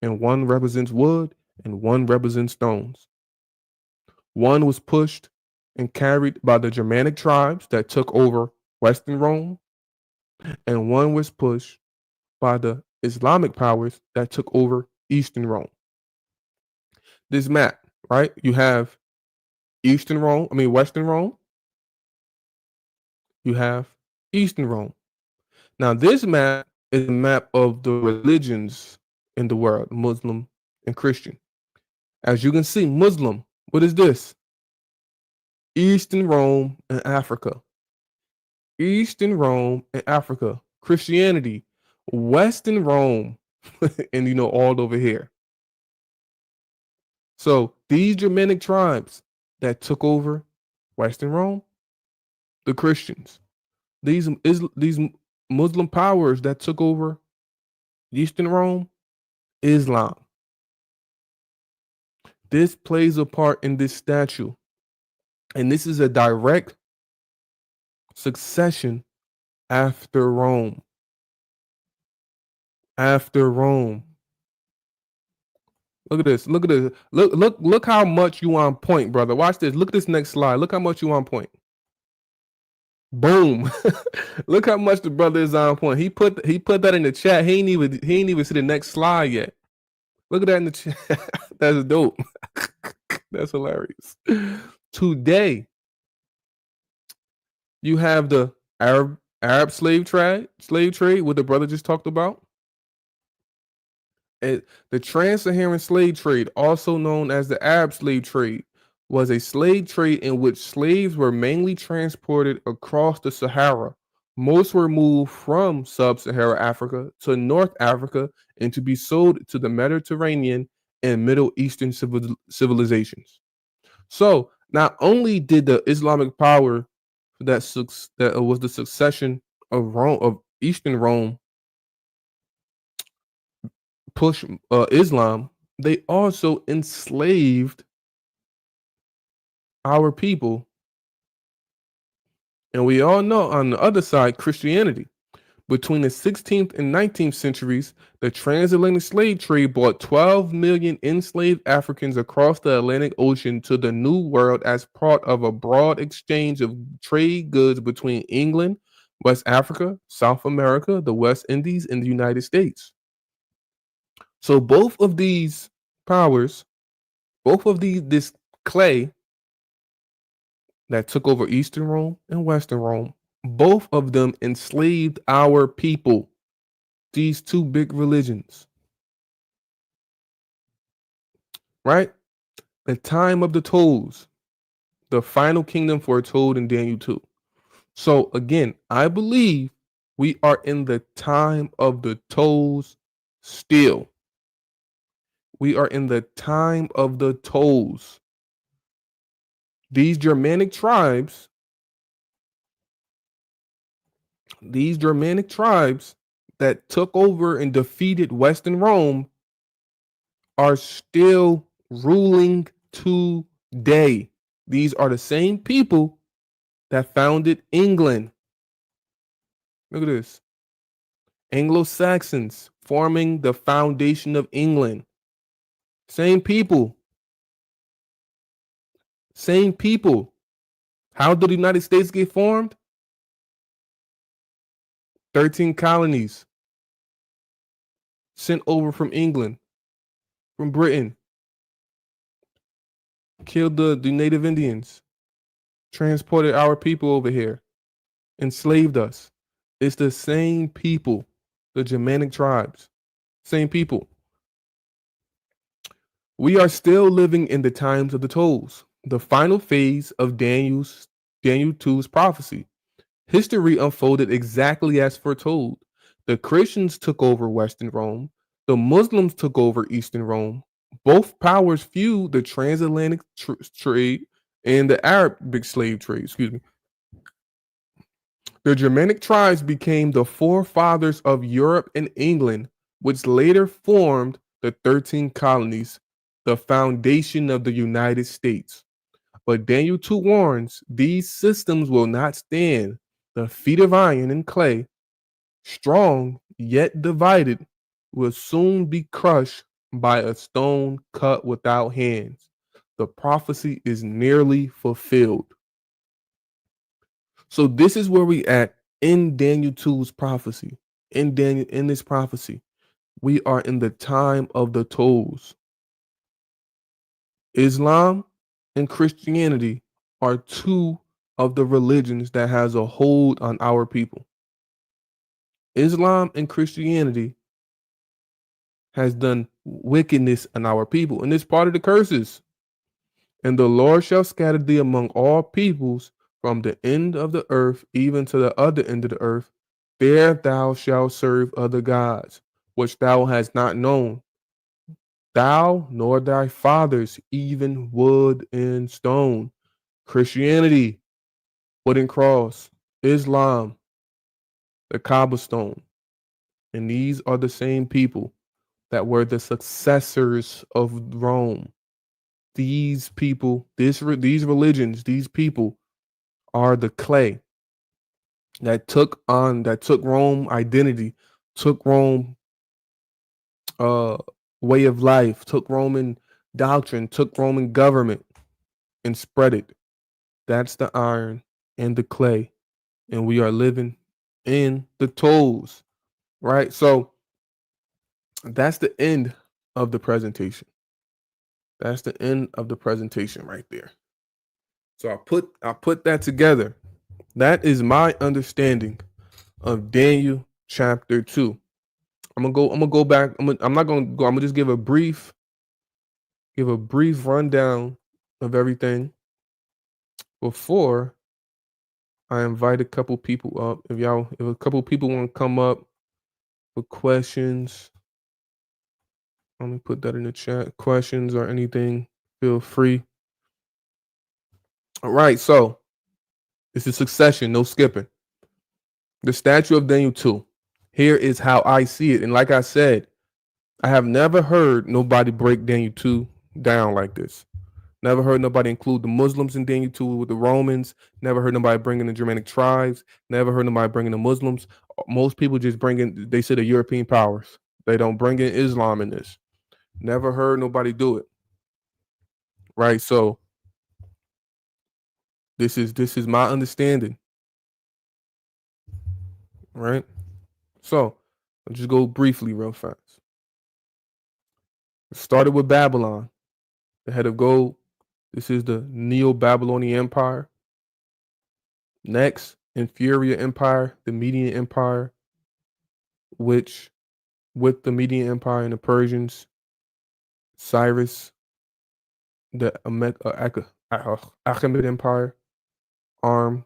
[SPEAKER 1] and one represents wood and one represents stones. One was pushed and carried by the Germanic tribes that took over Western Rome, and one was pushed by the Islamic powers that took over Eastern Rome. This map, right? You have Western Rome, you have Eastern Rome. Now, this map is a map of the religions in the world, Muslim and Christian. As you can see, Muslim, what is this? Eastern Rome and Africa. Eastern Rome and Africa. Christianity, Western Rome, and all over here. So these Germanic tribes that took over Western Rome, the Christians. These Muslim powers that took over Eastern Rome, Islam. This plays a part in this statue. And this is a direct succession after Rome. After Rome. Look at this. Look at this. Look how much you on point, brother. Watch this. Look at this next slide. Look how much you on point. Boom. Look how much the brother is on point. He put that in the chat. He ain't even see the next slide yet. Look at that in the chat. That's dope. That's hilarious. Today, you have the Arab slave trade, what the brother just talked about. The trans-Saharan slave trade, also known as the Arab slave trade, was a slave trade in which slaves were mainly transported across the Sahara. Most were moved from sub-Saharan Africa to North Africa and to be sold to the Mediterranean and Middle Eastern civilizations. So not only did the Islamic power that was the succession of Rome, of Eastern Rome, push Islam, they also enslaved our people. And we all know on the other side, Christianity. Between the 16th and 19th centuries, the transatlantic slave trade brought 12 million enslaved Africans across the Atlantic Ocean to the New World as part of a broad exchange of trade goods between England, West Africa, South America, the West Indies, and the United States. So both of these powers, this clay that took over Eastern Rome and Western Rome, both of them enslaved our people. These two big religions. Right? The time of the tolls, the final kingdom foretold in Daniel 2. So again, I believe We are in the time of the toes still. We are in the time of the toes. These Germanic tribes, these Germanic tribes that took over and defeated Western Rome are still ruling today. These are the same people that founded England. Look at this. Anglo-Saxons forming the foundation of England. Same people. Same people. How did the United States get formed? 13 colonies sent over from England, from Britain, killed the native Indians, transported our people over here, enslaved us. It's the same people, the Germanic tribes, same people. We are still living in the times of the tolls, the final phase of Daniel 2's prophecy. History unfolded exactly as foretold. The Christians took over Western Rome, the Muslims took over Eastern Rome. Both powers fueled the transatlantic trade and the Arabic slave trade. Excuse me. The Germanic tribes became the forefathers of Europe and England, which later formed the 13 colonies, the foundation of the United States. But Daniel 2 warns these systems will not stand. The feet of iron and clay, strong yet divided, will soon be crushed by a stone cut without hands. The prophecy is nearly fulfilled. So this is where we at in Daniel 2's prophecy. In this prophecy, we are in the time of the tolls. Islam and Christianity are two of the religions that has a hold on our people. Islam and Christianity has done wickedness on our people, and it's part of the curses. And the Lord shall scatter thee among all peoples from the end of the earth even to the other end of the earth. There thou shalt serve other gods, which thou hast not known. Thou nor thy fathers, even wood and stone. Christianity, wooden cross. Islam, the cobblestone. And these are the same people that were the successors of Rome. These people, these religions, these people are the clay that took Rome identity, took Rome uh way of life, took Roman doctrine, took Roman government and spread it. That's the iron and the clay. And we are living in the tolls, right? So that's the end of the presentation. That's the end of the presentation right there. So I put that together. That is my understanding of Daniel chapter 2. I'm gonna go back. I'm not gonna go. I'm gonna just give a brief rundown of everything before I invite a couple people up. If a couple people want to come up with questions, let me put that in the chat. Questions or anything, feel free. All right, so it's a succession, no skipping. The statue of Daniel 2. Here is how I see it. And like I said, I have never heard nobody break Daniel 2 down like this. Never heard nobody include the Muslims in Daniel 2 with the Romans. Never heard nobody bring in the Germanic tribes. Never heard nobody bring in the Muslims. Most people just bring in, they say the European powers. They don't bring in Islam in this. Never heard nobody do it. Right? So this is my understanding. Right? So I'll just go briefly real fast. It started with Babylon, the head of gold. This is the Neo-Babylonian Empire. Next, Inferior Empire, the Median Empire, which with the Median Empire and the Persians, Cyrus, the Achaemenid Empire, Arm,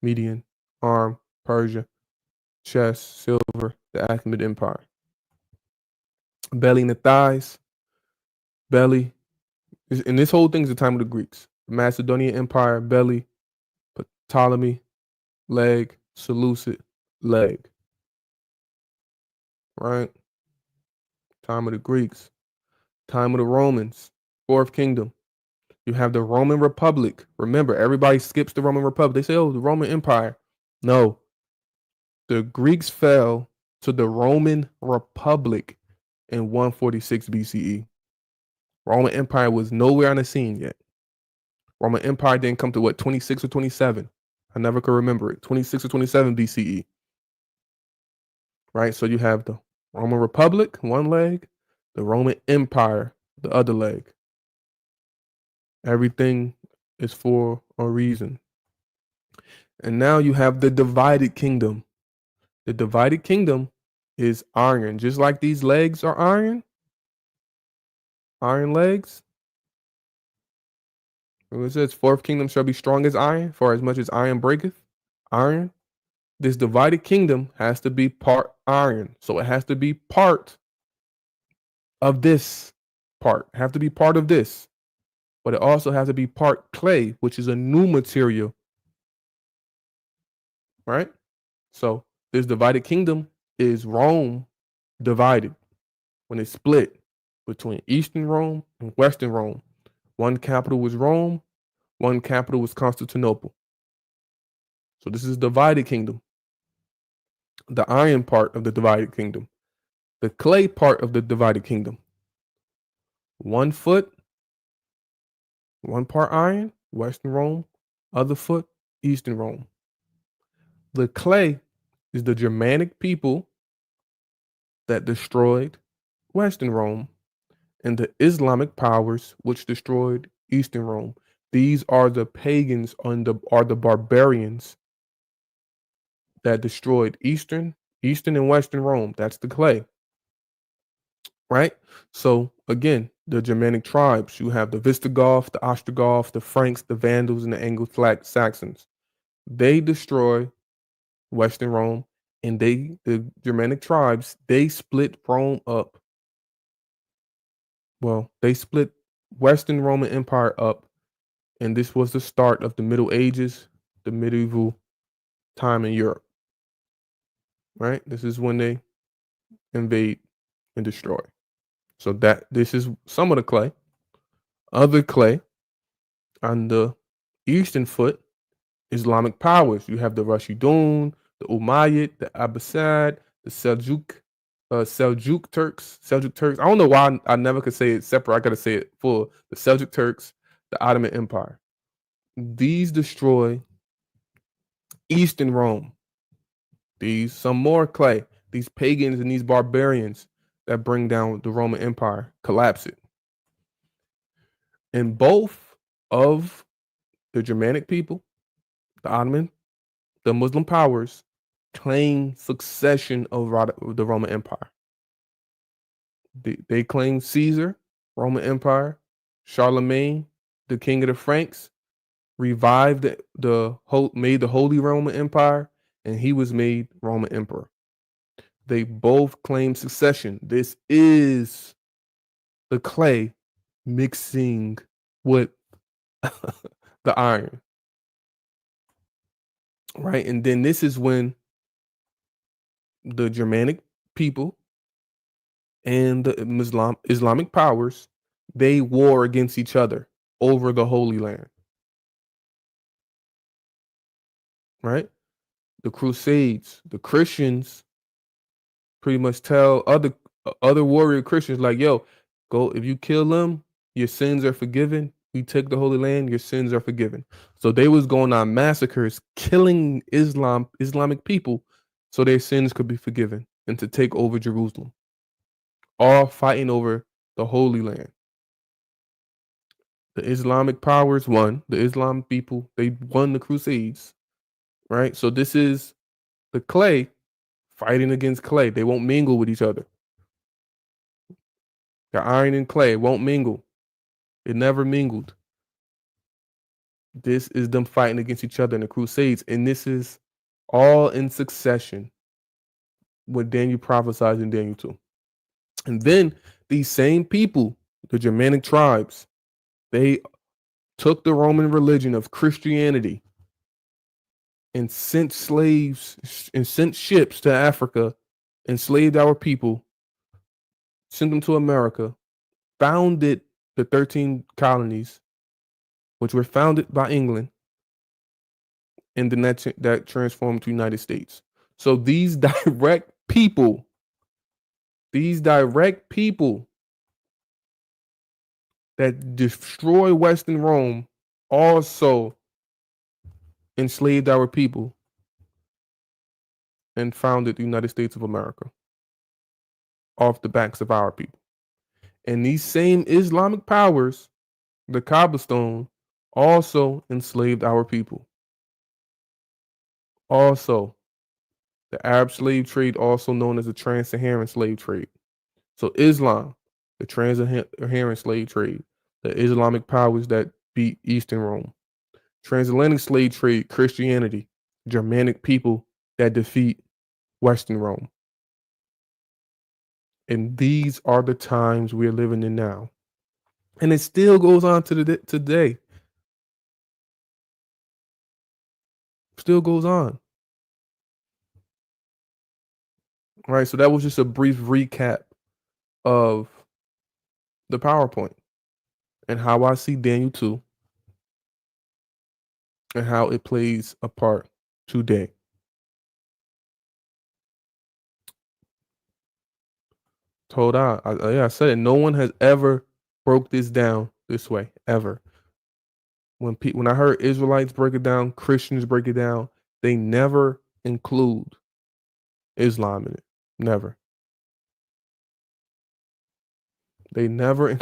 [SPEAKER 1] Median, Arm, Persia. chest, silver, the Achaemenid Empire. Belly and the thighs, belly. And this whole thing is the time of the Greeks. Macedonian Empire, belly, Ptolemy, leg, Seleucid, leg. Right? Time of the Greeks. Time of the Romans, Fourth Kingdom. You have the Roman Republic. Remember, everybody skips the Roman Republic. They say, oh, the Roman Empire. No, the Greeks fell to the Roman Republic in 146 BCE. Roman Empire was nowhere on the scene yet. Roman Empire didn't come to what, 26 or 27? I never could remember it. 26 or 27 BCE. Right? So you have the Roman Republic, one leg, the Roman Empire, the other leg. Everything is for a reason. And now you have the divided kingdom. The divided kingdom is iron. Just like these legs are iron legs. It says, fourth kingdom shall be strong as iron, for as much as iron breaketh, iron. This divided kingdom has to be part iron. So it has to be part of this part. Have to be part of this. But it also has to be part clay, which is a new material. Right? So this divided kingdom is Rome divided when it split between Eastern Rome and Western Rome. One capital was Rome, one capital was Constantinople. So this is divided kingdom. The iron part of the divided kingdom. The clay part of the divided kingdom. 1 foot, one part iron, Western Rome, other foot, Eastern Rome. The clay is the Germanic people that destroyed Western Rome and the Islamic powers which destroyed Eastern Rome. These are the pagans are the barbarians that destroyed Eastern and Western Rome. That's the clay. Right? So again, the Germanic tribes, you have the Visigoths, the Ostrogoths, the Franks, the Vandals, and the Anglo-Saxons. They destroy Western Rome, and the Germanic tribes, they split Rome up. Well, they split Western Roman Empire up, and this was the start of the Middle Ages, the medieval time in Europe. Right? This is when they invade and destroy. So this is some of the clay. Other clay on the eastern foot, Islamic powers. You have the Rashidun, the Umayyad, the Abbasid, the Seljuk Turks. Seljuk Turks. I don't know why I never could say it separate. I gotta say it full. The Seljuk Turks, the Ottoman Empire. These destroy Eastern Rome. These some more clay. These pagans and these barbarians that bring down the Roman Empire, collapse it. And both of the Germanic people, the Ottoman, the Muslim powers, claim succession of the Roman Empire. They claim Caesar, Roman Empire, Charlemagne, the king of the Franks, revived made the Holy Roman Empire, and he was made Roman Emperor. They both claim succession. This is the clay mixing with the iron. Right? And then this is when the Germanic people and the Islamic powers, they war against each other over the Holy Land. Right? The Crusades, the Christians pretty much tell other warrior Christians like, yo, go, if you kill them, your sins are forgiven. We take the Holy Land, your sins are forgiven. So they was going on massacres, killing Islamic people so their sins could be forgiven and to take over Jerusalem. All fighting over the Holy Land. The Islamic powers won. The Islam people, they won the Crusades. Right? So this is the clay fighting against clay. They won't mingle with each other. The iron and clay won't mingle. It never mingled. This is them fighting against each other in the Crusades. And this is all in succession. what Daniel prophesied in Daniel 2. And then these same people, the Germanic tribes, they took the Roman religion of Christianity and sent slaves and sent ships to Africa, enslaved our people, sent them to America, founded the 13 colonies, which were founded by England, and then that transformed to the United States. So these direct people that destroy Western Rome also enslaved our people and founded the United States of America off the backs of our people. And these same Islamic powers, the cobblestone, also enslaved our people. Also, the Arab slave trade, also known as the trans-Saharan slave trade. So Islam, the trans-Saharan slave trade, the Islamic powers that beat Eastern Rome. Transatlantic slave trade, Christianity, Germanic people that defeat Western Rome. And these are the times we're living in now. And it still goes on to today. Still goes on. All right, so that was just a brief recap of the PowerPoint and how I see Daniel 2 and how it plays a part today. I said it. No one has ever broke this down this way, ever. When I heard Israelites break it down, Christians break it down, they never include Islam in it. Never. They never.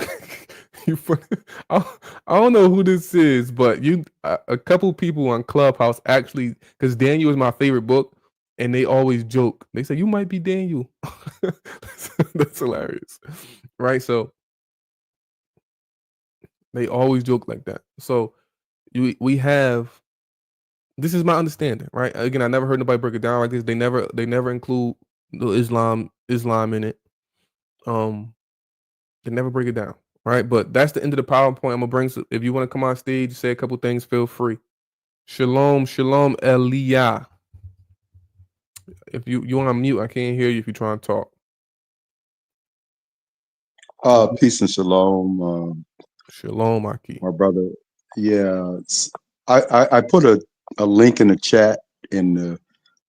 [SPEAKER 1] I don't know who this is, but a couple people on Clubhouse actually, because Daniel is my favorite book, and they always joke. They say you might be Daniel. That's hilarious, right? So they always joke like that. So we have. This is my understanding, right? Again, I never heard nobody break it down like this. They never include the Islam in it. They never break it down, right? But that's the end of the PowerPoint. I'm gonna bring. If you want to come on stage, say a couple things, feel free. Shalom, Eliyah. If you want to mute, I can't hear you if you're trying to talk.
[SPEAKER 2] Peace and shalom.
[SPEAKER 1] Shalom, Aki.
[SPEAKER 2] My brother. Yeah, I put a link in the chat, and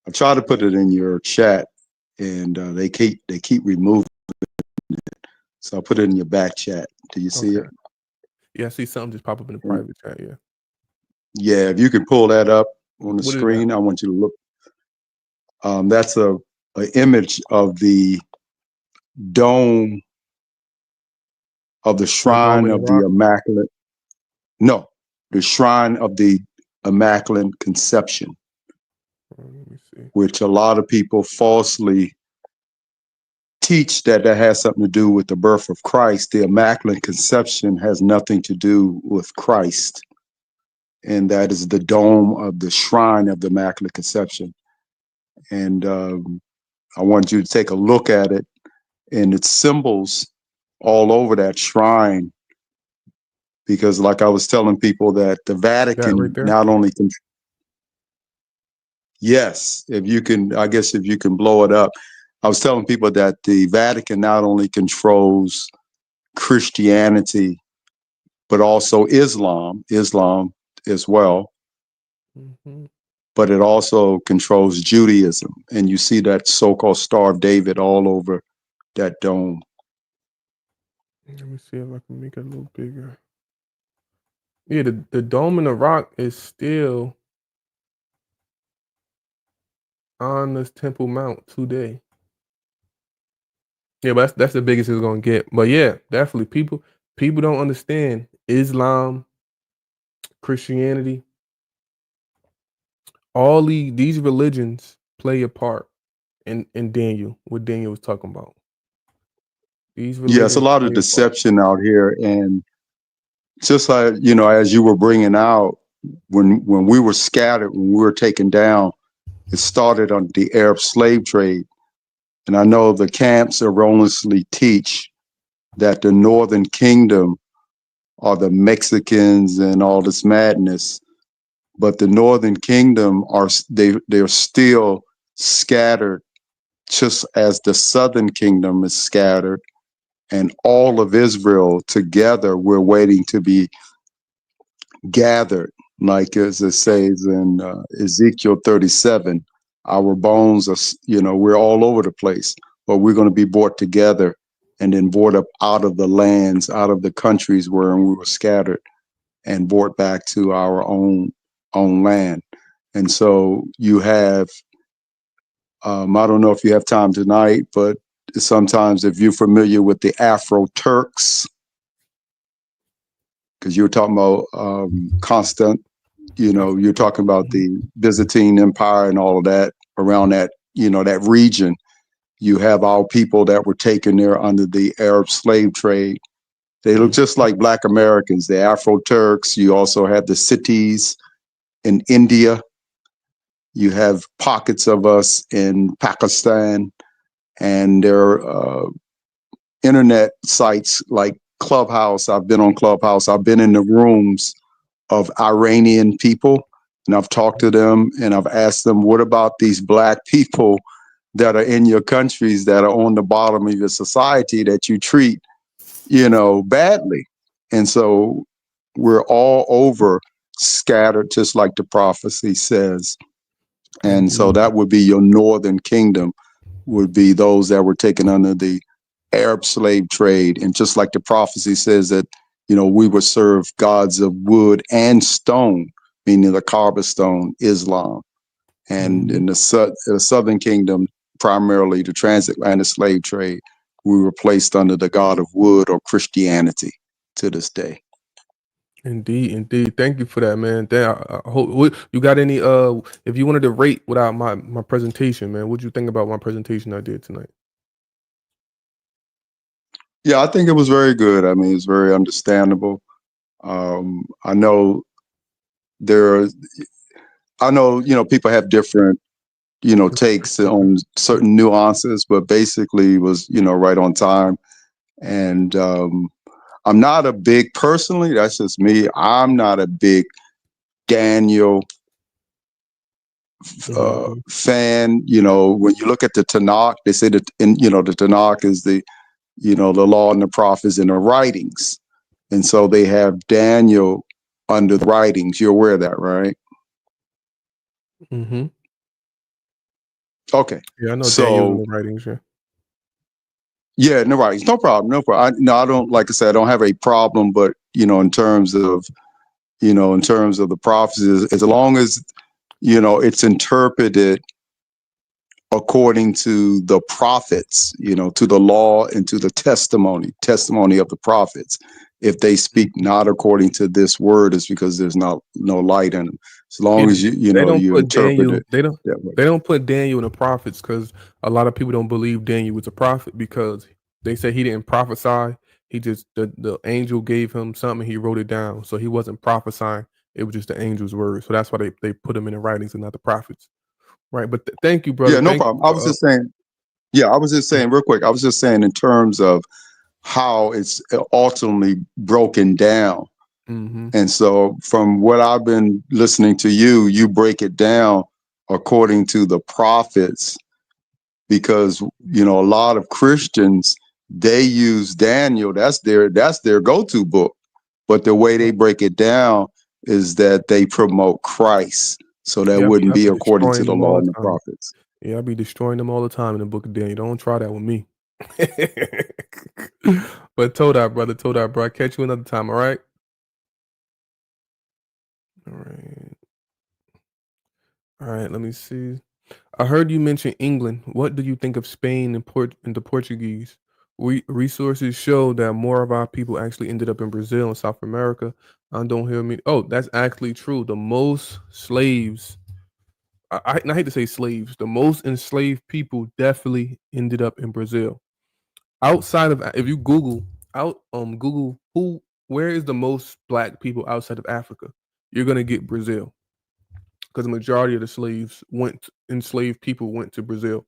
[SPEAKER 2] I try to put it in your chat, and they keep removing it. So I put it in your back chat. Do you see it?
[SPEAKER 1] Yeah, I see something just pop up in the private chat. Yeah.
[SPEAKER 2] Yeah, if you could pull that up on the screen, I want you to look. That's an image of the dome of the shrine of the Immaculate. No, the shrine of the Immaculate Conception, which a lot of people falsely teach that has something to do with the birth of Christ. The Immaculate Conception has nothing to do with Christ. And that is the dome of the shrine of the Immaculate Conception. And I want you to take a look at it, and its symbols all over that shrine. Because like I was telling people that the Vatican not only can, yes, if you can blow it up. I was telling people that the Vatican not only controls Christianity, but also Islam as well. Mm-hmm. But it also controls Judaism. And you see that so-called Star of David all over that dome.
[SPEAKER 1] Let me see if I can make it a little bigger. Yeah, the dome in the rock is still on this Temple Mount today. Yeah, but that's the biggest it's gonna get. But yeah, definitely people don't understand Islam, Christianity. All these religions play a part in Daniel, what Daniel was talking about.
[SPEAKER 2] These religions, yes, a lot of deception out here, and just like as you were bringing out, when we were scattered, when we were taken down, it started on the Arab slave trade. And I know the camps erroneously teach that the Northern Kingdom are the Mexicans and all this madness, but the Northern Kingdom they're still scattered, just as the Southern Kingdom is scattered, and all of Israel together. We're waiting to be gathered, like as it says in Ezekiel 37. Our bones are, we're all over the place, but we're going to be brought together and then brought up out of the lands, out of the countries where we were scattered, and brought back to our own land. And so you have, I don't know if you have time tonight, but sometimes if you're familiar with the Afro Turks, because you were talking about Constant, you're talking about the Byzantine Empire and all of that around that, that region. You have our people that were taken there under the Arab slave trade. They look just like Black Americans, the Afro Turks. You also have the cities in India. You have pockets of us in Pakistan, and there are internet sites like Clubhouse. I've been on Clubhouse. I've been in the rooms of Iranian people, and I've talked to them, and I've asked them, what about these Black people that are in your countries that are on the bottom of your society that you treat, badly? And so we're all over, scattered, just like the prophecy says. And so
[SPEAKER 1] Indeed.
[SPEAKER 2] that would be your Northern Kingdom, would be those that were taken under the Arab slave trade. And just like the prophecy says that, we would serve gods of wood and stone, meaning the Kaaba stone, Islam. And in the Southern Kingdom, primarily the transatlantic slave trade, we were placed under the god of wood or Christianity to this day.
[SPEAKER 1] Indeed, indeed. Thank you for that, man. I hope you got any. If you wanted to rate without my presentation, man, what'd you think about my presentation I did tonight?
[SPEAKER 2] Yeah, I think it was very good. I mean, it's very understandable. I know there, people have different, takes on certain nuances, but basically it was, right on time. And I'm not a big, personally, that's just me. I'm not a big Daniel
[SPEAKER 1] Mhm.
[SPEAKER 2] fan. When you look at the Tanakh, they say that, the Tanakh is the law and the prophets and the writings. And so they have Daniel under the writings. You're aware of that, right?
[SPEAKER 1] Mhm.
[SPEAKER 2] Okay.
[SPEAKER 1] Yeah, I know Daniel's in
[SPEAKER 2] So
[SPEAKER 1] the writings. Yeah.
[SPEAKER 2] yeah, no writings, no problem, no problem. I don't, like I said, I don't have a problem, but in terms of the prophecies, as long as it's interpreted according to the prophets, to the law and to the testimony of the prophets. If they speak
[SPEAKER 1] Mhm.
[SPEAKER 2] not according to this word, it's because there's no light in them. As
[SPEAKER 1] Yeah,
[SPEAKER 2] long as
[SPEAKER 1] they don't
[SPEAKER 2] you
[SPEAKER 1] put
[SPEAKER 2] interpret
[SPEAKER 1] Daniel.
[SPEAKER 2] it that way.
[SPEAKER 1] They don't put Daniel in the prophets because a lot of people don't believe Daniel was a prophet because they say he didn't prophesy. He just the angel gave him something. He wrote it down, so he wasn't prophesying. It was just the angel's word. So that's why they put him in the writings and not the prophets. Right. But thank you, brother.
[SPEAKER 2] Yeah, no
[SPEAKER 1] Thank you
[SPEAKER 2] problem. I was
[SPEAKER 1] for
[SPEAKER 2] just saying. Yeah, I was just saying real quick. I was just saying in terms of how it's ultimately broken down.
[SPEAKER 1] mm-hmm.
[SPEAKER 2] And so, from what I've been listening to you break it down according to the prophets, because a lot of Christians, they use Daniel. That's their go-to book. But the way they break it down is that they promote Christ, so that
[SPEAKER 1] Yeah,
[SPEAKER 2] wouldn't
[SPEAKER 1] I
[SPEAKER 2] be
[SPEAKER 1] be
[SPEAKER 2] according to
[SPEAKER 1] destroying
[SPEAKER 2] the
[SPEAKER 1] them all
[SPEAKER 2] law
[SPEAKER 1] the
[SPEAKER 2] and the
[SPEAKER 1] time.
[SPEAKER 2] prophets.
[SPEAKER 1] Yeah, I be destroying them all the time in the book of Daniel. Don't try that with me. But told that, brother. Told that, bro. I catch you another time. All right. All right. All right. Let me see. I heard you mention England. What do you think of Spain and the Portuguese? Resources show that more of our people actually ended up in Brazil and South America. I don't hear me. Oh, that's actually true. The most slaves. I hate to say slaves. The most enslaved people definitely ended up in Brazil. Outside of if you Google where is the most black people outside of Africa, you're gonna get Brazil because the majority of the enslaved people went to Brazil.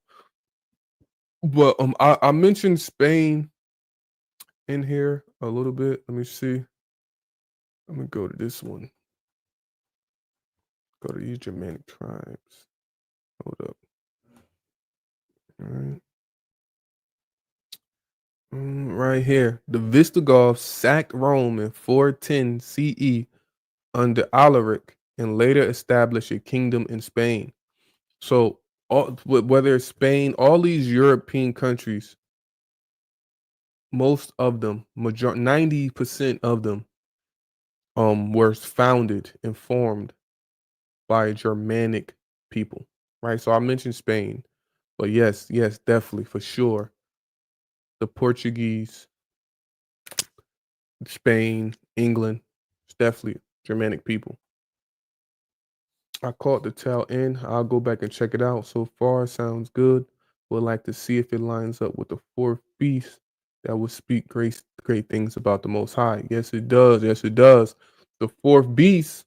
[SPEAKER 1] But I mentioned Spain in here a little bit. Let me see. Let me go to this one. Go to these Germanic tribes. Hold up. All right. Right here. The Visigoths sacked Rome in 410 CE under Alaric and later established a kingdom in Spain. So, whether it's Spain, all these European countries, most of them, 90% of them, were founded and formed by Germanic people, right? So I mentioned Spain, but yes, definitely for sure, the Portuguese, Spain, England, it's definitely Germanic people. I caught the tail end. I'll go back and check it out. So far, sounds good. Would like to see if it lines up with the fourth beast that will speak great things about the Most High. Yes, it does. Yes, it does. The fourth beast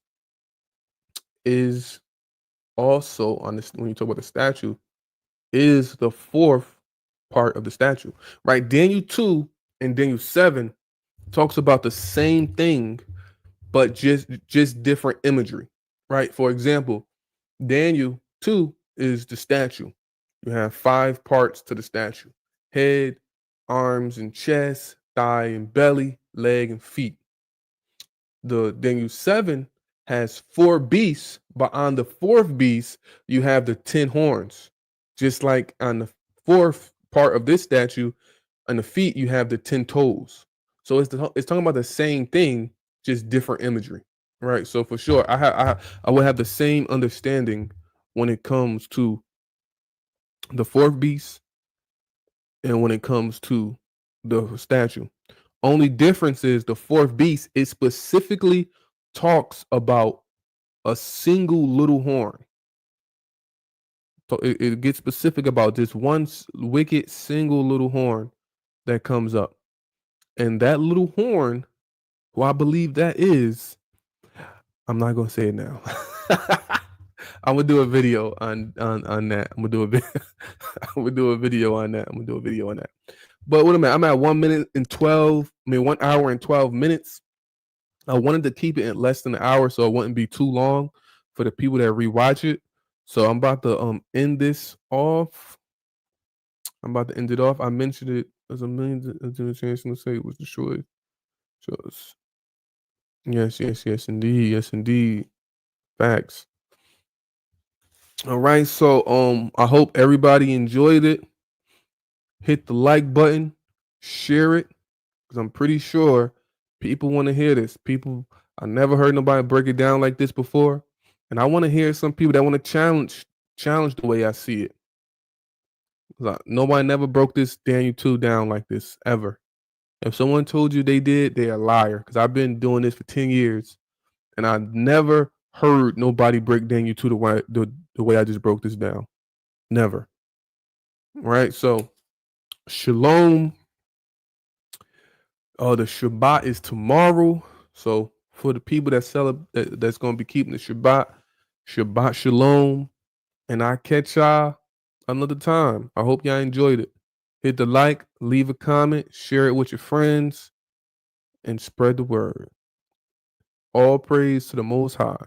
[SPEAKER 1] is also on this when you talk about the statue, is the fourth part of the statue. Right? Daniel 2 and Daniel 7 talks about the same thing, but just different imagery. Right? For example, Daniel 2 is the statue. You have 5 parts to the statue: head, arms and chest, thigh and belly, leg and feet. The Daniel 7 has 4 beasts, but on the fourth beast, you have the 10 horns. Just like on the fourth part of this statue, on the feet, you have the 10 toes. So it's talking about the same thing, just different imagery. Right. So for sure, I would have the same understanding when it comes to the fourth beast and when it comes to the statue. Only difference is the fourth beast, it specifically talks about a single little horn. So it gets specific about this one wicked single little horn that comes up. And that little horn, who I believe that is, I'm not gonna say it now. I'm gonna do a video on that. I'm gonna do a video. I'm gonna do a video on that. I'm gonna do a video on that. But what am I? I'm at 1 minute and 12. I mean, 1 hour and 12 minutes. I wanted to keep it at less than an hour so it wouldn't be too long for the people that rewatch it. So I'm about to end this off. I'm about to end it off. I mentioned it. There's a million chance to say it was destroyed. So yes, indeed, yes, indeed, facts. All right, so I hope everybody enjoyed it. Hit the like button, share it, because I'm pretty sure people want to hear this. People, I never heard nobody break it down like this before, and I want to hear some people that want to challenge the way I see it. Like, nobody never broke this Daniel 2 down like this ever. If someone told you they did, they're a liar. Because I've been doing this for 10 years, and I never heard nobody break Daniel 2 the way I just broke this down. Never. Right? So, shalom. The Shabbat is tomorrow. So for the people that celebrate, that's going to be keeping the Shabbat shalom, and I catch y'all another time. I hope y'all enjoyed it. Hit the like, leave a comment, share it with your friends, and spread the word. All praise to the Most High.